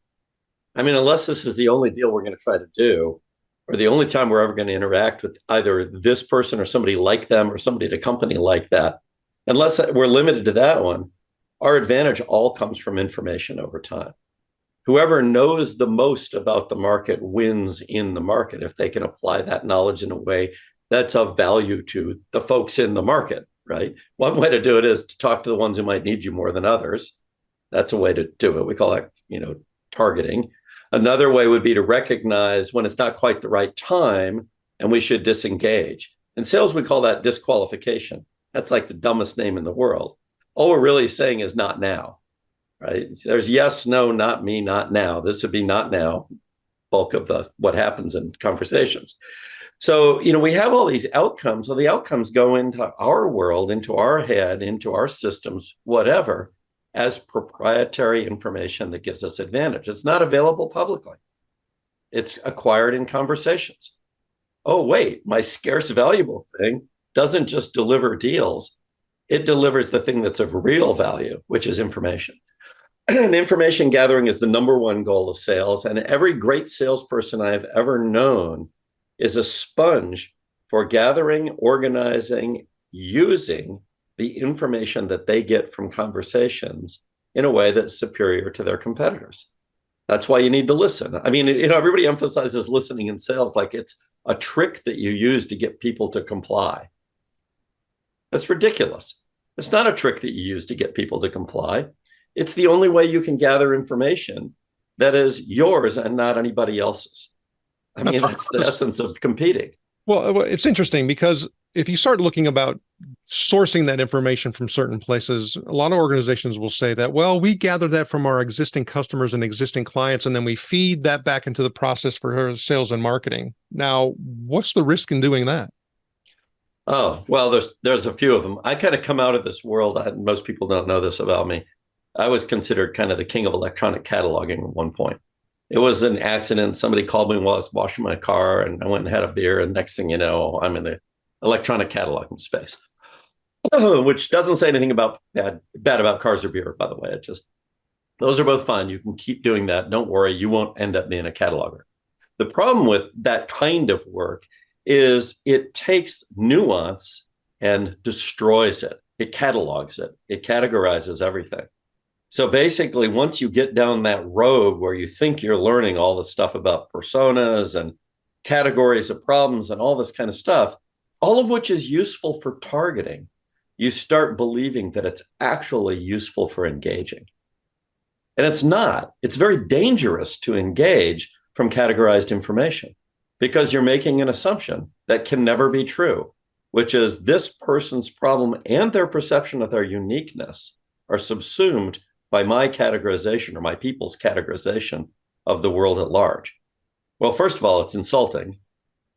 A: I mean, unless this is the only deal we're going to try to do, or the only time we're ever going to interact with either this person or somebody like them or somebody at a company like that, unless we're limited to that one, our advantage all comes from information over time. Whoever knows the most about the market wins in the market if they can apply that knowledge in a way that's of value to the folks in the market, right? One way to do it is to talk to the ones who might need you more than others. That's a way to do it. We call that, targeting. Another way would be to recognize when it's not quite the right time and we should disengage. In sales, we call that disqualification. That's like the dumbest name in the world. All we're really saying is not now. Right? There's yes, no, not me, not now. This would be not now, bulk of what happens in conversations. So, we have all these outcomes. So the outcomes go into our world, into our head, into our systems, whatever, as proprietary information that gives us advantage. It's not available publicly. It's acquired in conversations. Oh, wait, my scarce, valuable thing doesn't just deliver deals. It delivers the thing that's of real value, which is information. And information gathering is the number one goal of sales. And every great salesperson I've ever known is a sponge for gathering, organizing, using the information that they get from conversations in a way that's superior to their competitors. That's why you need to listen. I mean, everybody emphasizes listening in sales like it's a trick that you use to get people to comply. That's ridiculous. It's not a trick that you use to get people to comply. It's the only way you can gather information that is yours and not anybody else's. I mean, that's the essence of competing.
C: Well, it's interesting because if you start looking about sourcing that information from certain places, a lot of organizations will say that, well, we gather that from our existing customers and existing clients, and then we feed that back into the process for sales and marketing. Now, what's the risk in doing that?
A: Oh, well, there's a few of them. I kind of come out of this world. Most people don't know this about me. I was considered kind of the king of electronic cataloging at one point. It was an accident. Somebody called me while I was washing my car, and I went and had a beer. And next thing you know, I'm in the electronic cataloging space, which doesn't say anything about bad about cars or beer, by the way. Those are both fine. You can keep doing that. Don't worry. You won't end up being a cataloger. The problem with that kind of work is it takes nuance and destroys it. It catalogs it. It categorizes everything. So basically, once you get down that road where you think you're learning all the stuff about personas and categories of problems and all this kind of stuff, all of which is useful for targeting, you start believing that it's actually useful for engaging. And it's not. It's very dangerous to engage from categorized information because you're making an assumption that can never be true, which is this person's problem and their perception of their uniqueness are subsumed by my categorization or my people's categorization of the world at large. Well, first of all, it's insulting.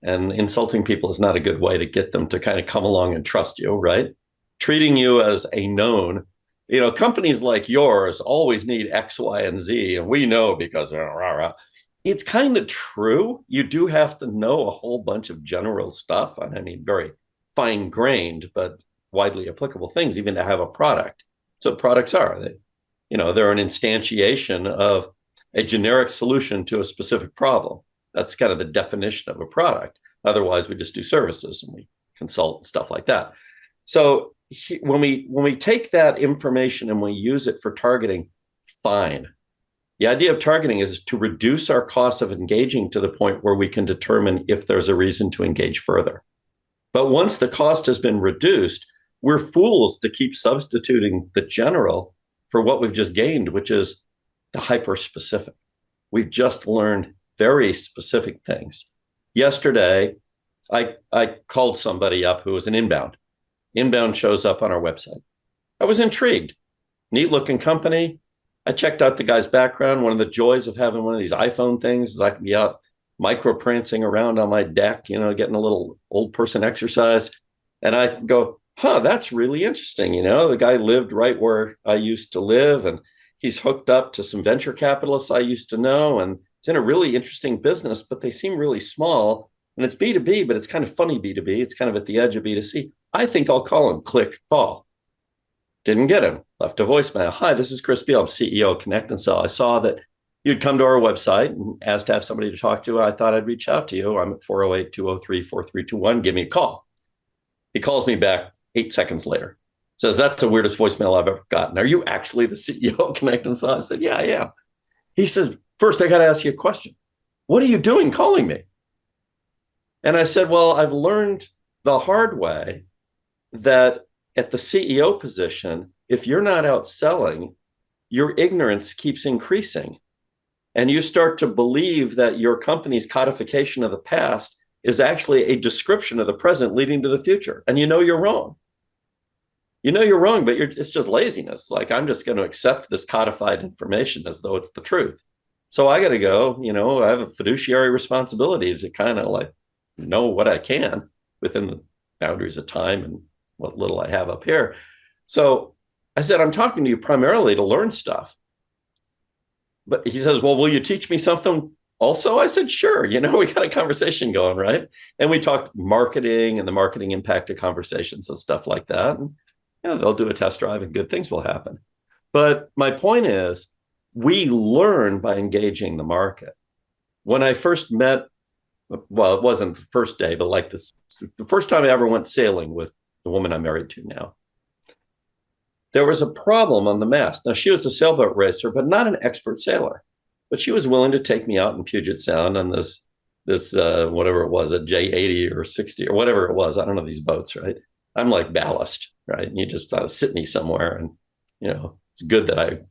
A: And insulting people is not a good way to get them to kind of come along and trust you, right? Treating you as a known, companies like yours always need X, Y, and Z, and we know because it's kind of true. You do have to know a whole bunch of general stuff. I mean, very fine-grained, but widely applicable things, even to have a product. So products are, they're an instantiation of a generic solution to a specific problem. That's kind of the definition of a product. Otherwise, we just do services and we consult and stuff like that. So when we take that information and we use it for targeting, fine. The idea of targeting is to reduce our cost of engaging to the point where we can determine if there's a reason to engage further. But once the cost has been reduced, we're fools to keep substituting the general for what we've just gained, which is the hyper-specific. We've just learned very specific things. Yesterday, I called somebody up who was an inbound. Inbound shows up on our website. I was intrigued. Neat looking company. I checked out the guy's background. One of the joys of having one of these iPhone things is I can be out micro-prancing around on my deck, getting a little old person exercise. And I go, that's really interesting. The guy lived right where I used to live, and he's hooked up to some venture capitalists I used to know. And it's in a really interesting business, but they seem really small. And it's B2B, but it's kind of funny B2B. It's kind of at the edge of B2C. I think I'll call him. Click, call. Didn't get him. Left a voicemail. Hi, this is Chris Beall. I'm CEO of Connect and Sell. I saw that you'd come to our website and asked to have somebody to talk to. I thought I'd reach out to you. I'm at 408-203-4321. Give me a call. He calls me back 8 seconds later. Says, that's the weirdest voicemail I've ever gotten. Are you actually the CEO of Connect and Sell? I said, yeah, I am. He says, first, I got to ask you a question. What are you doing calling me? And I said, well, I've learned the hard way that at the CEO position, if you're not out selling, your ignorance keeps increasing. And you start to believe that your company's codification of the past is actually a description of the present leading to the future. And you're wrong. You're wrong, but it's just laziness. Like, I'm just going to accept this codified information as though it's the truth. So I got to go, I have a fiduciary responsibility to kind of like know what I can within the boundaries of time and what little I have up here. So I said, I'm talking to you primarily to learn stuff. But he says, well, will you teach me something also? I said, sure. We got a conversation going, right? And we talked marketing and the marketing impact of conversations and stuff like that. And they'll do a test drive and good things will happen. But my point is, we learn by engaging the market. When I first met well, it wasn't the first day, but like this, the first time I ever went sailing with the woman I'm married to now, there was a problem on the mast. Now, she was a sailboat racer, but not an expert sailor. But she was willing to take me out in Puget Sound on this whatever it was, a J80 or 60 or whatever it was. I don't know these boats, right? I'm like ballast, right? And you just sit me somewhere, and it's good that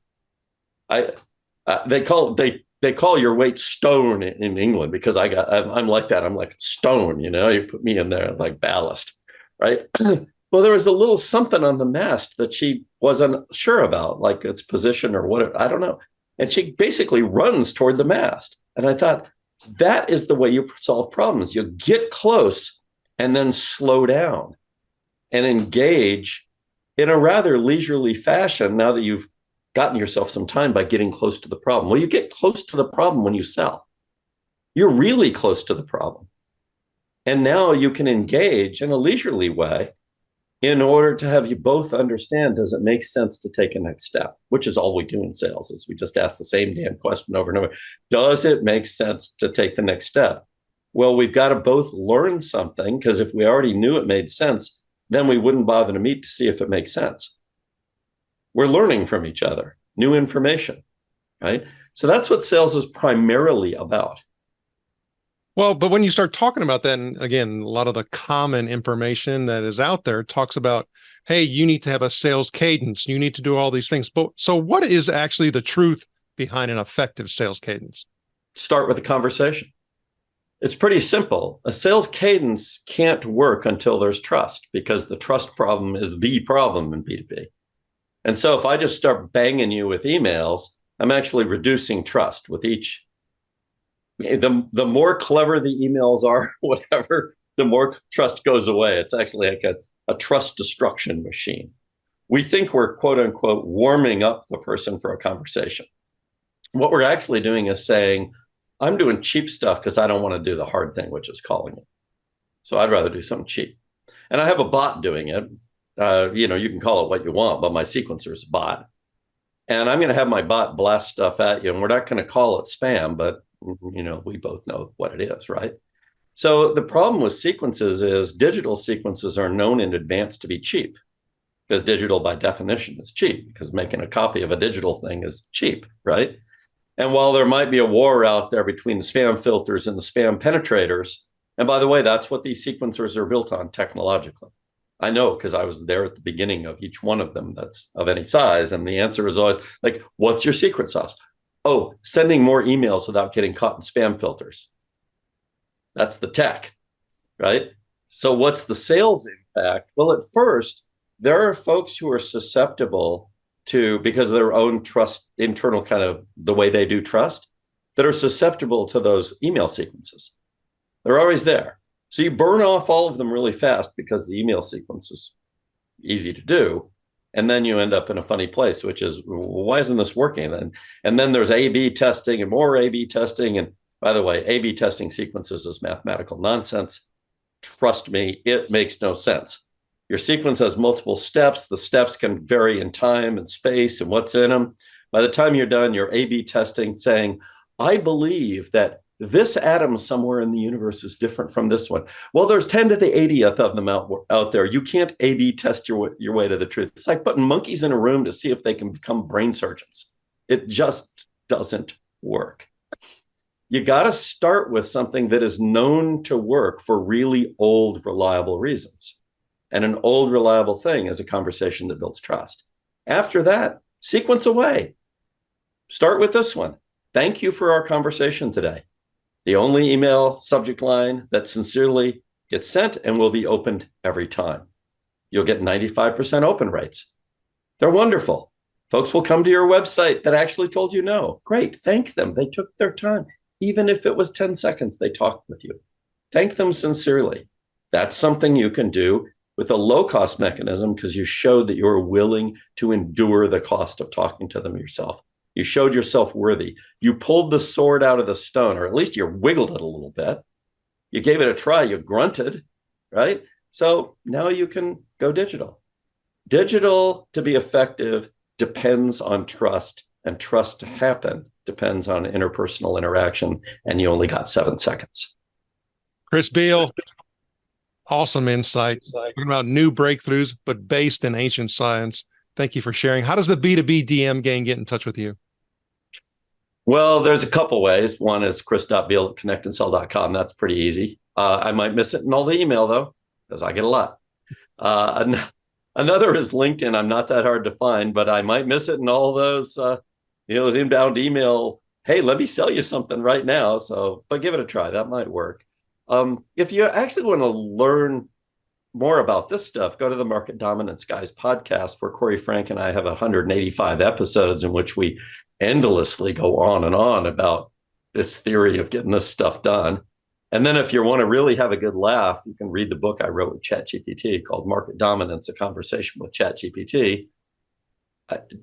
A: they call your weight stone in England, because I'm like that. I'm like stone, you put me in there, it's like ballast, right? Well, there was a little something on the mast that she wasn't sure about, like its position or what, I don't know. And she basically runs toward the mast. And I thought, that is the way you solve problems. You get close and then slow down and engage in a rather leisurely fashion now that you've gotten yourself some time by getting close to the problem. Well, you get close to the problem when you sell. You're really close to the problem. And now you can engage in a leisurely way in order to have you both understand, does it make sense to take a next step? Which is all we do in sales, is we just ask the same damn question over and over. Does it make sense to take the next step? Well, we've got to both learn something, because if we already knew it made sense, then we wouldn't bother to meet to see if it makes sense. We're learning from each other, new information, right? So that's what sales is primarily about.
C: Well, but when you start talking about that, and again, a lot of the common information that is out there talks about, hey, you need to have a sales cadence. You need to do all these things. But so what is actually the truth behind an effective sales cadence?
A: Start with a conversation. It's pretty simple. A sales cadence can't work until there's trust, because the trust problem is the problem in B2B. And so if I just start banging you with emails, I'm actually reducing trust with each. The more clever the emails are, whatever, the more trust goes away. It's actually like a trust destruction machine. We think we're, quote unquote, warming up the person for a conversation. What we're actually doing is saying, I'm doing cheap stuff because I don't want to do the hard thing, which is calling you. So I'd rather do something cheap. And I have a bot doing it. You can call it what you want, but my sequencer is a bot. And I'm going to have my bot blast stuff at you. And we're not going to call it spam, but we both know what it is, right? So the problem with sequences is digital sequences are known in advance to be cheap, because digital by definition is cheap, because making a copy of a digital thing is cheap, right? And while there might be a war out there between the spam filters and the spam penetrators, and by the way, that's what these sequencers are built on technologically. I know, because I was there at the beginning of each one of them that's of any size. And the answer is always like, what's your secret sauce? Oh, sending more emails without getting caught in spam filters. That's the tech, right? So what's the sales impact? Well, at first, there are folks who are susceptible to, because of their own trust, internal kind of the way they do trust, that are susceptible to those email sequences. They're always there. So you burn off all of them really fast because the email sequence is easy to do. And then you end up in a funny place, which is, why isn't this working? And then there's A/B testing and more A/B testing. And by the way, A/B testing sequences is mathematical nonsense. Trust me, it makes no sense. Your sequence has multiple steps. The steps can vary in time and space and what's in them. By the time you're done, you're A/B testing, saying, I believe that this atom somewhere in the universe is different from this one. Well, there's 10 to the 80th of them out there. You can't A/B test your way to the truth. It's like putting monkeys in a room to see if they can become brain surgeons. It just doesn't work. You got to start with something that is known to work for really old, reliable reasons. And an old, reliable thing is a conversation that builds trust. After that, sequence away. Start with this one. Thank you for our conversation today. The only email subject line that sincerely gets sent and will be opened every time. You'll get 95% open rates. They're wonderful. Folks will come to your website that actually told you no. Great. Thank them. They took their time. Even if it was 10 seconds, they talked with you. Thank them sincerely. That's something you can do with a low-cost mechanism, because you showed that you're willing to endure the cost of talking to them yourself. You showed yourself worthy. You pulled the sword out of the stone, or at least you wiggled it a little bit. You gave it a try. You grunted, right? So now you can go digital. Digital, to be effective, depends on trust, and trust to happen depends on interpersonal interaction, and you only got 7 seconds.
C: Chris Beall, awesome insight. Talking about new breakthroughs, but based in ancient science. Thank you for sharing. How does the B2B DM gang get in touch with you?
A: Well, there's a couple ways. One is chris.beall@connectandsell.com. That's pretty easy. I might miss it in all the email, though, because I get a lot. Another is LinkedIn. I'm not that hard to find, but I might miss it in all those, inbound email. Hey, let me sell you something right now. But give it a try. That might work. If you actually want to learn more about this stuff, go to the Market Dominance Guys podcast, where Corey Frank and I have 185 episodes in which we endlessly go on and on about this theory of getting this stuff done. And then if you want to really have a good laugh, you can read the book I wrote with ChatGPT called Market Dominance, A Conversation with ChatGPT.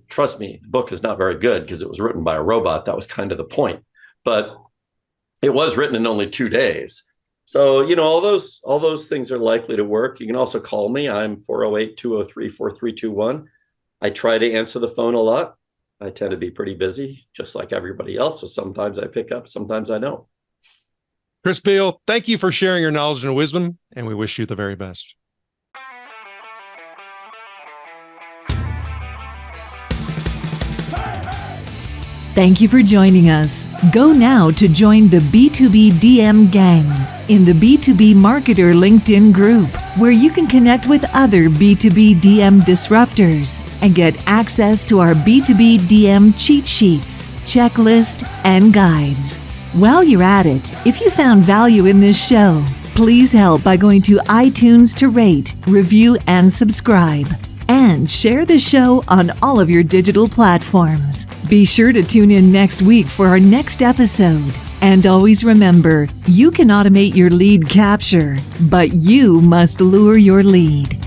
A: Trust me, the book is not very good because it was written by a robot. That was kind of the point. But it was written in only 2 days. So, all those things are likely to work. You can also call me. I'm 408-203-4321. I try to answer the phone a lot. I tend to be pretty busy, just like everybody else. So sometimes I pick up, sometimes I don't.
C: Chris Beall, thank you for sharing your knowledge and wisdom, and we wish you the very best.
B: Thank you for joining us. Go now to join the B2B DM gang in the B2B Marketer LinkedIn group, where you can connect with other B2B DM disruptors and get access to our B2B DM cheat sheets, checklist, and guides. While you're at it, if you found value in this show, please help by going to iTunes to rate, review, and subscribe. And share the show on all of your digital platforms. Be sure to tune in next week for our next episode. And always remember, you can automate your lead capture, but you must lure your lead.